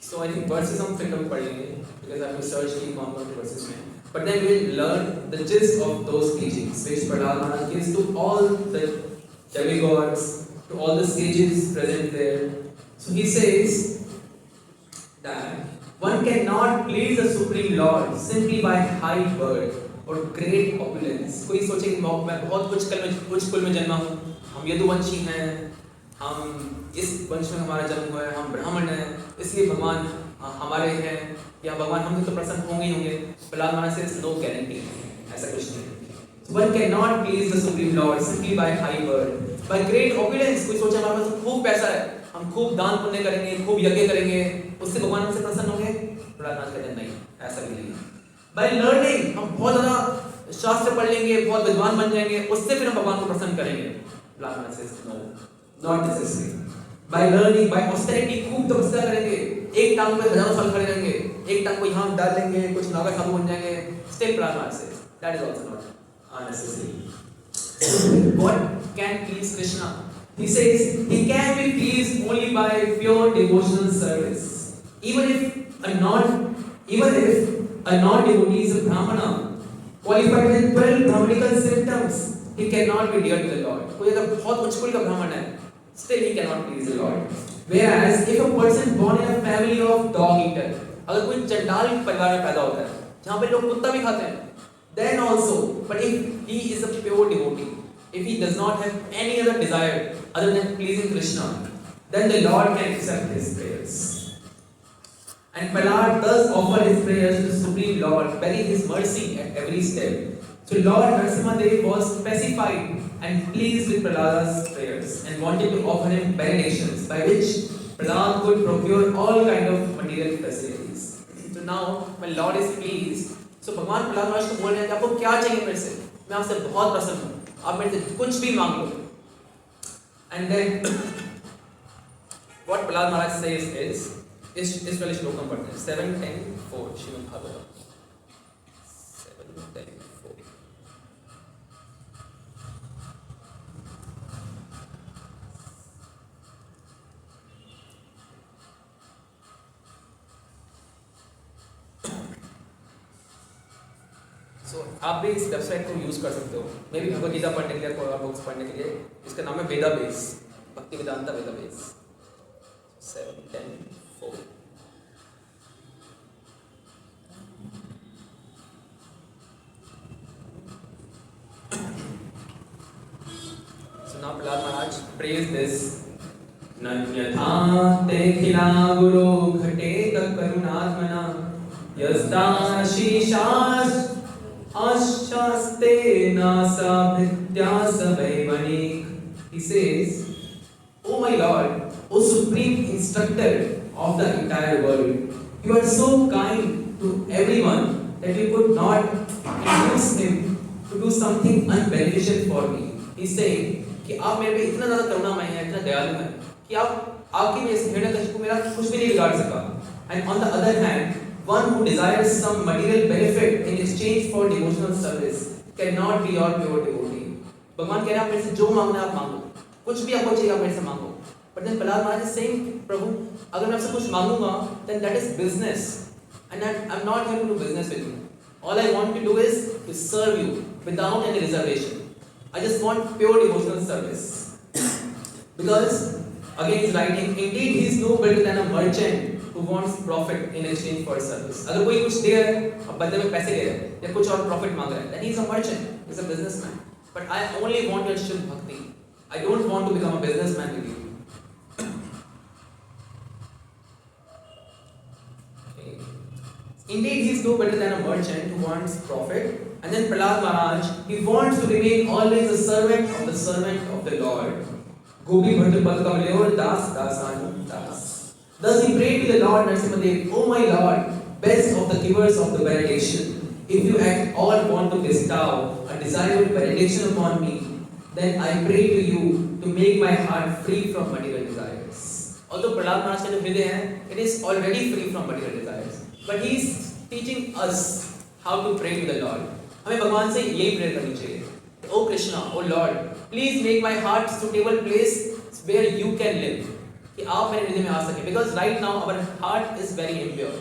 So I think verses हम फिर कभी पढ़ेंगे because I have to search की कौन-कौन से verses में. But then we will learn the gist of those teachings which Prahlad Maharaj gives to all the demigods, to all the sages present there. So he says that one cannot please the Supreme Lord simply by high birth or great opulence. कोई सोचे कि मैं बहुत उच्च कुल में जन्मा हूँ, हम यदुवंशी हैं, हम इस वंश में हमारा जन्म हुआ है, हम ब्राह्मण हैं, इसलिए भगवान हमारे हैं, या भगवान हमसे तो प्रसन्न होंगे ही होंगे. प्रहलाद महाराज से नो गारंटी, ऐसा कुछ नहीं. One cannot please the Supreme Lord simply by high birth, by great opulence. कोई सोचे हमारे पास खूब पैसा है, हम खूब दान पुण्य करेंगे, खूब यज्ञ करेंगे, उससे भगवान हमसे प्रसन्न होंगे. प्रहलाद महाराज कहते हैं नहीं, ऐसा भी नहीं है. By learning, हम बहुत ज़्यादा शास्त्र पढ़ लेंगे, बहुत विद्वान बन जाएंगे, उससे फिर हम भगवान को प्रसन्न करेंगे. प्रहलाद महाराज से no, not necessary. By learning, by austerity, खूब तपस्या करेंगे, एक टांग पे हजारों साल खड़े रहेंगे, एक टांग को यहाँ डाल लेंगे, कुछ नागा साधु बन जाएंगे. Still Prahlad Maharaj says that is also not unnecessary. What can please Krishna? He says he can be pleased only by pure devotional service. Even if a non-devotee is a brahmana, qualified with 12 brahmanical symptoms, he cannot be dear to the Lord. कोई अगर बहुत उच्च कुल का ब्राह्मण है, still he cannot please the Lord. Whereas if a person born in a family of dog eater, अगर कोई चंडाल परिवार में पैदा होता है, जहाँ पे लोग कुत्ता भी खाते हैं, then also, but if he is a pure devotee, if he does not have any other desire other than pleasing Krishna, then the Lord can accept his prayers. And Prahlad does offer his prayers to the Supreme Lord, begging his mercy at every step. So Lord Narasimhadev was pacified and pleased with Prahlad's prayers and wanted to offer him benedictions by which Prahlad could procure all kind of material facilities. So now when Lord is pleased, so भगवान प्रहलाद महाराज को बोल रहे हैं कि आपको क्या चाहिए मेरे से? मैं आपसे बहुत प्रसन्न हूँ, आप मेरे से कुछ भी मांग लो. And then what Prahlad Maharaj says is वाले श्लोक हम पढ़ते हैं 7:10:4 श्रीमद् भागवत 7:10:4. So, आप भी इस वेबसाइट को यूज कर सकते हो, मे भी भगवद गीता पढ़ने के लिए, और बुक्स पढ़ने के लिए. इसका नाम है वेदाबेस, भक्ति Vedanta वेदाबेस 7:10:4. So now Prahlad Maharaj prays this. Nanyatha te khila guru ghate karunaatmana yastashishash Ashaste nasa bhityasa vaimanik. He says, "O my Lord, O Supreme Instructor of the entire world, you are so kind to everyone that you could not induce him to do something unbeneficial for me." He is saying कि आप मेरे पे इतना ज़्यादा करुणामय हैं, इतना दयालु हैं कि आपकी वजह से हिरण्यकशिपु मेरा कुछ भी नहीं बिगाड़ सका. And on the other hand, one who desires some material benefit in exchange for devotional service cannot be your pure devotee. भगवान कह रहे हैं आप मेरे से जो मांगना है आप मांगो, कुछ भी आपको चाहिए आप मेरे से मांगो. But then Prahlad Maharaj is saying, प्रभु अगर मैं आपसे कुछ मांगूंगा then that is business and I'm not here to do business with you. All I want to do is to serve you without any reservation. I just want pure devotional service. Because again he's writing, indeed he is no better than a merchant who wants profit in exchange for service. अगर कोई कुछ दे रहा है और बदले में पैसे ले रहा है या कुछ और प्रॉफिट मांग रहा है, then he is a merchant, he is a businessman. but I only want your Shiv Bhakti. I don't want to become a businessman with you. Okay. Indeed, he is no better than a merchant who wants profit. And then Prahlad Maharaj, he wants to remain always a servant of the Lord. Gopi Bhattu Pad Kamaleor Das Dasanu Das. Thus he prayed to the Lord Narasimhadev, O my Lord, best of the givers of the benediction, if you at all want to bestow a desirable benediction upon me, then I pray to you to make my heart free from material desires. Although Prahlad Maharaj ka jo hriday hai, it is already free from material desires, but he is teaching us how to pray to the Lord. हमें भगवान से यही prayer करनी चाहिए. O Krishna, O Lord, please make my heart suitable place where you can live. कि आप मेरे हृदय में आ सके. Because right now our heart is very impure.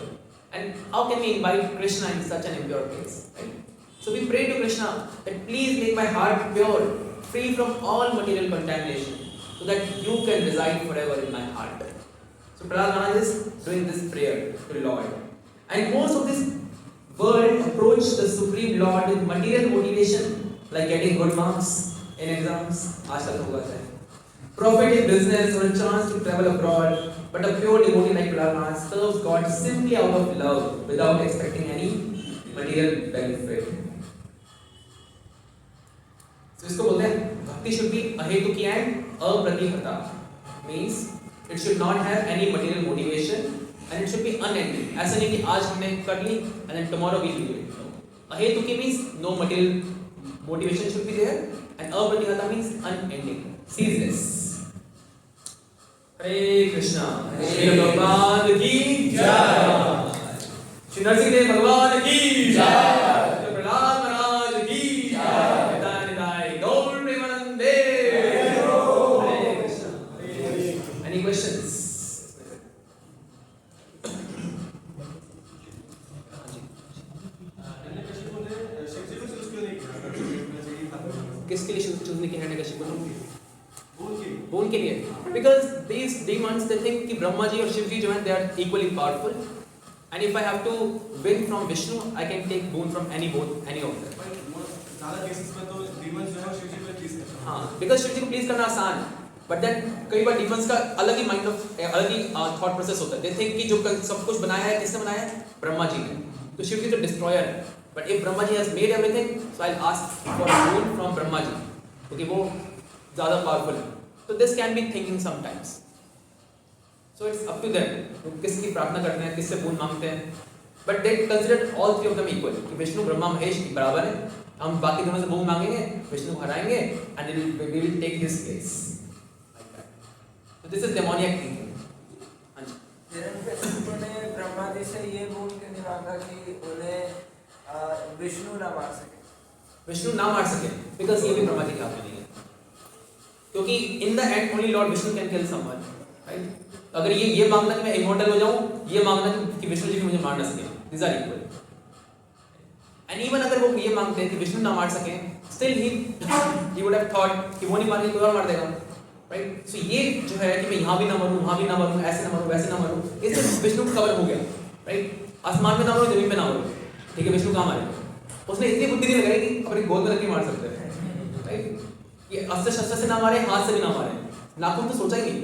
And how can we invite Krishna in such an impure place? Right? So we pray to Krishna that please make my heart pure, free from all material contamination, so that you can reside forever in my heart. So Prahlad Maharaj is doing this prayer to Lord. And most of this world approach the Supreme Lord with material motivation, like getting good marks in exams, आशा होगा चाहे, profit in business or a chance to travel abroad. But a pure devotee like Prahlad Maharaj serves God simply out of love, without expecting any material benefit. So इसको बोलते हैं भक्ति should be अहेतुकी and अप्रतिहता. Means it should not have any material motivation. And it should be unending. ऐसा नहीं कि आज हमने कर ली and then tomorrow we will do it. अहेतुकी means no material motivation should be there, and अप्रतिहता means unending, ceaseless. हरे कृष्णा. श्री भगवान की जय. श्री नरसिंह भगवान की जय. श्री प्रहलाद महाराज की जय. निताय निताय गौर प्रेमानंदे. हरे कृष्णा. Any questions? किसके लिए चूज नहीं किया हिरण्यकशिपु को? बोन के लिए. Because these demons they think कि ब्रह्मा जी और शिव जी जो हैं they are equally powerful, and if I have to win from Vishnu I can take boon from any of them. ज़्यादा केसेस में तो demons जो है शिव जी को प्लीज करते हैं. हाँ, because शिव जी को प्लीज करना आसान है, but then कई बार demons का अलग ही माइंड ऑफ अलग ही थॉट प्रोसेस होता है. They think कि जो सब कुछ बनाया है किसने बनाया है? ब्रह्मा जी ने. तो शिव जी तो डिस्ट्रॉयर है. But if Brahma ji has made everything, so I'll ask for boon from Brahma ji, क्योंकि वो ज़्यादा powerful है. So this can be thinking sometimes. So it's up to them. वो किसकी प्रार्थना करते हैं, किससे बोन मांगते हैं. But they consider all three of them equal. कि विष्णु, ब्रह्मा, महेश बराबर हैं. हम बाकी दोनों से बोन मांगेंगे, विष्णु को हराएंगे, and we will take his place. Like that. So this is demoniac thinking. हाँ जी. हिरण्यकशिपु ने ब्रह्मा जी से ये बोल के नहीं मांगा कि उन्हें विष्णु ना मार सके. विष्णु ना मार सके बिकॉज ये भी ब्रह्मा जी के हाथ में नहीं है. क्योंकि इन the and only Lord Vishnu can kill someone. Right. अगर ये मांगना कि मैं इमॉर्टल हो जाऊं, ये मांगना कि विष्णु जी मुझे मार ना सके, these are equal. And even अगर वो ये मांगते हैं कि विष्णु ना मार सके, still he would have thought कि वो नहीं मारेंगे कोई और मार देगा. राइट. सो ये जो है कि मैं यहाँ भी ना मरूं, वहाँ भी ना मरूं, ऐसे ना मरूं, वैसे ना मरूं, इससे विष्णु का कवर हो गया. राइट. आसमान में ना मरूं, जमीन पे ना मरूं, ठीक है, विष्णु कहाँ मारे. उसने इतनी बुद्धि नहीं लगाई कि अपनी गोद में रख के मार सकते हैं. राइट. ये अस्त्र शस्त्र से ना मारे, हाथ से भी ना मारे, नाखून तो सोचा ही नहीं.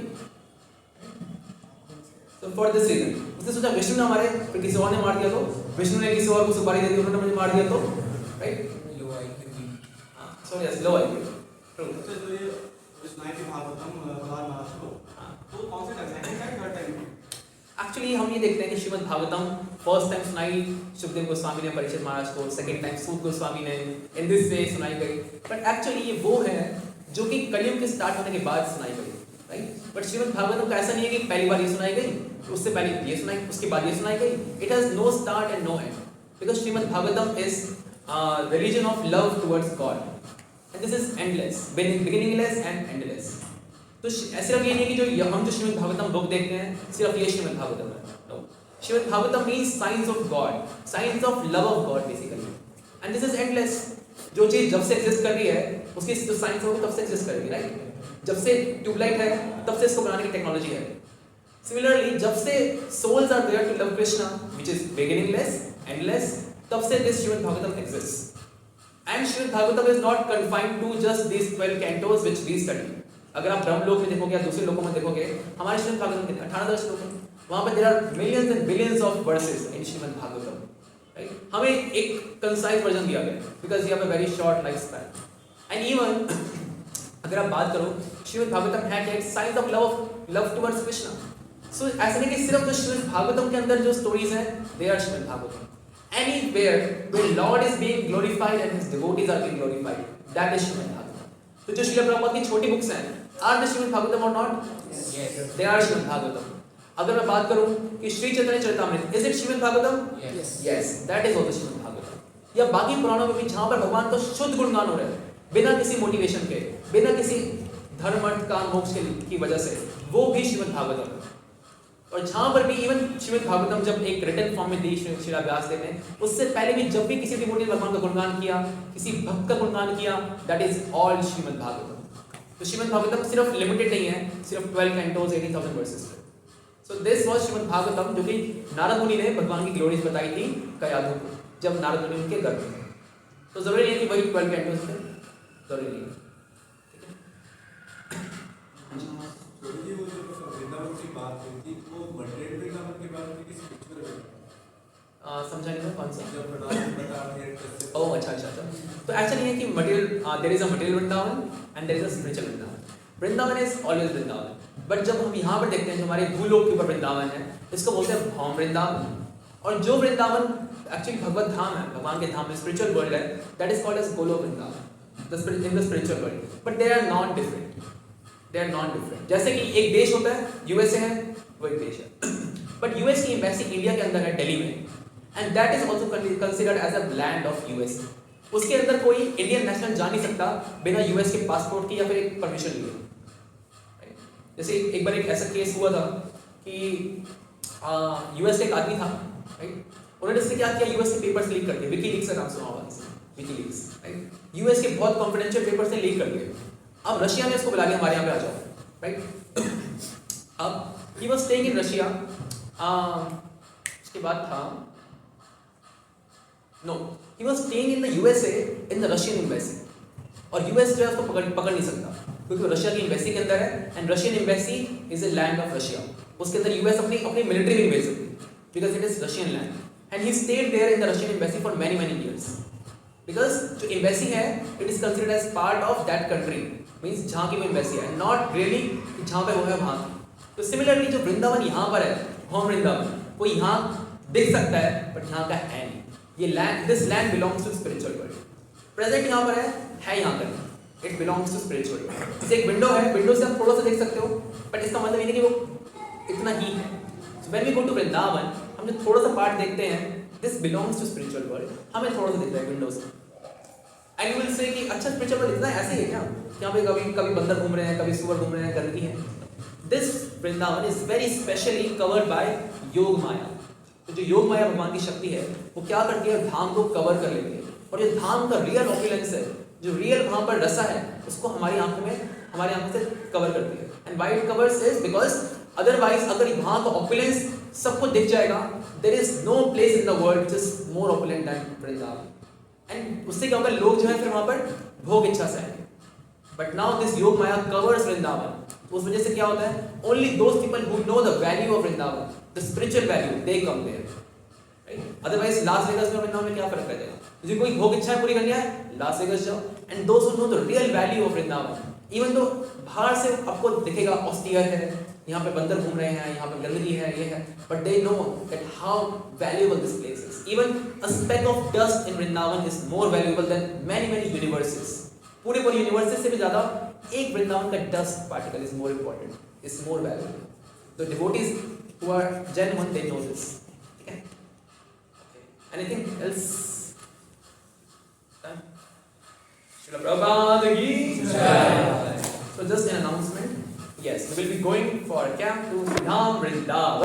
तो फॉर दिस रीजन उसने सोचा विष्णु ना मारे, फिर किसी और ने मार दिया तो विष्णु ने किसी और को सुपारी दे दी, उन्होंने मुझे मार दिया तो. राइट. लो आईक्यू. हां, सो यस, लो आईक्यू. ट्रू. तो ये इस नाइट के भागवतम प्रहलाद महाराज को तो कौन से time, second time, third time? Actually हम ये देखते हैं कि श्रीमद् भागवतम फर्स्ट टाइम सुनाई सुखदेव गोस्वामी ने परीक्षित महाराज को, सेकंड टाइम सूत गोस्वामी ने इन दिस वे सुनाई गई. बट एक्चुअली ये वो है जो कि कलयुग के स्टार्ट होने के बाद सुनाई गई. राइट. बट श्रीमद् भागवतम का ऐसा नहीं है कि पहली बार ये सुनाई गई, उससे पहले ये सुनाई, उसके बाद ये सुनाई गई. It has no start and no end, because Srimad Bhagavatam is religion of love towards God, and this is endless, beginningless and endless. तो सिर्फ ये नहीं कि जो हम जो श्रीमद् भागवतम बुक देखते हैं सिर्फ ये श्रीमद् भागवतम है. No. Srimad Bhagavatam means science of God, science of love of God basically, and this is endless. जो चीज जब से एग्जिस्ट कर रही है उसकी जो साइंस होगी तब से एग्जिस्ट करेगी. राइट. जब से ट्यूबलाइट है तब से इसको बनाने की टेक्नोलॉजी है. सिमिलरली जब से souls are there to love Krishna which is beginningless, endless, तब से this Srimad Bhagavatam exist. And Srimad Bhagavatam is not confined to just these 12 cantos which we study. अगर आप ब्रह्मलोक में देखोगे या दूसरे लोकों में देखोगे, हमारे श्रीमद् भागवतम कितने 18,000 श्लोक हैं. वहाँ पर there are millions and billions of verses in Srimad Bhagavatam. Right? हमें एक concise version दिया गया है because we have a very short lifespan. And even अगर आप बात करो, श्रीमद् भागवतम है क्या? एक signs of love towards Krishna. So ऐसा नहीं कि सिर्फ जो श्रीमद् भागवतम के अंदर जो stories हैं, they are Shrimad Bhagavatam. Anywhere where Lord is being glorified and His devotees are being glorified, that is Shrimad Bhagavatam. तो जो श्रील प्रभुपाद की छोटी बुक्स हैं, are they Shrimad Bhagavatam or not? Yes. They are Shrimad Bhagavatam. अगर मैं बात करूं कि Shri Chaitanya Charitamrita, is it Shrimad Bhagavatam? Yes. Yes, that is also Shrimad Bhagavatam. या बाकी पुराणों में भी जहाँ पर भगवान का शुद्ध गुणगान हो रहा है, बिना किसी मोटिवेशन के, बिना किसी धर्म अर्थ काम मोक्ष की वजह से, वो भी श्रीमद् भागवतम है. और जहाँ पर भी इवन श्रीमद् भागवतम जब एक रिटन फॉर्म में दी श्री व्यास देव ने, उससे पहले भी जब भी किसी डिवोटी ने भगवान का गुणगान किया, किसी भक्त का गुणगान किया, that is all Shrimad Bhagavatam. तो श्रीमद् भागवतम सिर्फ लिमिटेड नहीं है सिर्फ 12 कैंटोस 18,000 वर्सेस पे. So this was Shrimad Bhagavatam, जो कि नारद मुनि ने भगवान की ग्लोरीज बताई थी कयाधु को, जब नारद मुनि उनके गर्भ में. तो जरूरी नहीं कि वही 12 कैंटोस थे, जरूरी नहीं. समझा नहीं मैं कौन सा? ओह अच्छा. तो ऐसा नहीं है कि material, there is a material Vrindavan and there is a spiritual Vrindavan. Vrindavan is always Vrindavan. But जब हम यहाँ पर देखते हैं जो हमारे भूलोक के ऊपर वृंदावन है, इसको बोलते हैं भौम वृंदावन. और जो वृंदावन एक्चुअली भगवत धाम है, भगवान के धाम में स्पिरिचुअल वर्ल्ड है, that is called as Golok Vrindavan, in the spiritual world. But they are not different. जैसे कि एक देश होता है, यूएसए है, वो एक देश है. बट यूएस की एम्बेसी इंडिया के अंदर है, दिल्ली में, and that is also considered as a land of US. उसके अंदर कोई इंडियन नेशनल जा नहीं सकता बिना यूएस के पासपोर्ट की या फिर एक परमिशन लिए. जैसे एक बार एक ऐसा केस हुआ था कि यूएस का एक आदमी था, राइट. उन्होंने इससे क्या किया, यूएस के पेपर्स लीक कर दिए. विकीलीक्स का नाम सुना होगा, विकीलीक्स, राइट. यूएस के बहुत कॉन्फिडेंशियल पेपर्स ने लीक कर दिए. अब रशिया ने इसको बुला लिया, हमारे यहाँ पे आ जाओ, राइट. अब he was staying in Russia. उसके बाद था no, he was staying in the USA in the Russian embassy. और यूएस जो है उसको पकड़ नहीं सकता क्योंकि वो रशिया की एम्बेसी के अंदर है, and Russian embassy is a land of Russia. उसके अंदर यूएस अपनी मिलिट्री नहीं भेज सकती because it is Russian land. And he stayed there in the Russian embassy for many years. Because जो एम्बेसी है, it is considered as part of that country, means जहाँ की वो एम्बेसी है, नॉट रियली जहाँ पे वो है वहाँ की. तो सिमिलरली जो वृंदावन यहाँ पर है, होम वृंदावन, वो यहाँ दिख सकता है बट यहाँ का है नहीं. ये land, this land belongs to spiritual world. Present यहाँ पर है यहाँ का नहीं. It belongs to spiritual world. जैसे एक विंडो है, विंडो से आप थोड़ा सा देख सकते हो, बट इसका मतलब ये नहीं कि वो इतना ही है. So when we go to Vrindavan, हम जो थोड़ा सा पार्ट देखते हैं, this belongs to spiritual world. हमें थोड़ा सा दिख रहा है विंडो से. एंड यू विल से कि अच्छा स्पिरिचुअल वर्ल्ड इतना ऐसे ही है क्या, यहाँ पे कभी बंदर घूम रहे हैं, कभी सुअर घूम रहे हैं, गंदगी है. This Vrindavan is very specially covered by योग माया. तो जो योग माया भगवान की शक्ति है, वो क्या करती है, धाम को कवर कर लेती है. और जो धाम का रियल ऑपुलेंस है, जो रियल वहाँ पर रसा है, उसको हमारी आंखों से कवर करती है. And why it covers is because otherwise अगर वहाँ का ऑपुलेंस सबको दिख जाएगा, there is no place in the world which is more opulent than Vrindavan. And उससे क्या होगा, लोग जो है फिर वहाँ पर भोग इच्छा से आएंगे. बट नाउ दिस योग माया कवर्स वृंदावन. तो उस वजह से क्या होता है, only those people who know the value of Vrindavan, the spiritual value, they come there, right. Otherwise Las Vegas में वृंदावन में क्या फर्क पड़ जाएगा. यदि कोई भोग इच्छा पूरी करनी है, लास वेगास जाओ. And those who know the real value of Vrindavan, even तो बाहर से आपको दिखेगा ऑस्टियर है, यहाँ पे बंदर घूम रहे हैं, यहाँ पे गंदगी है, ये है, but they know that how valuable this place is. Even a speck of dust in Vrindavan is more valuable than many universes. पूरे यूनिवर्सेस से भी ज्यादा एक वृंदावन का dust particle is more important, is more valuable. The devotees who are genuine, they know this. ठीक है, anything else? Srila Prabhupada ki jai. So just an announcement. Yes, we will be going for a camp to Dham Vrindavan.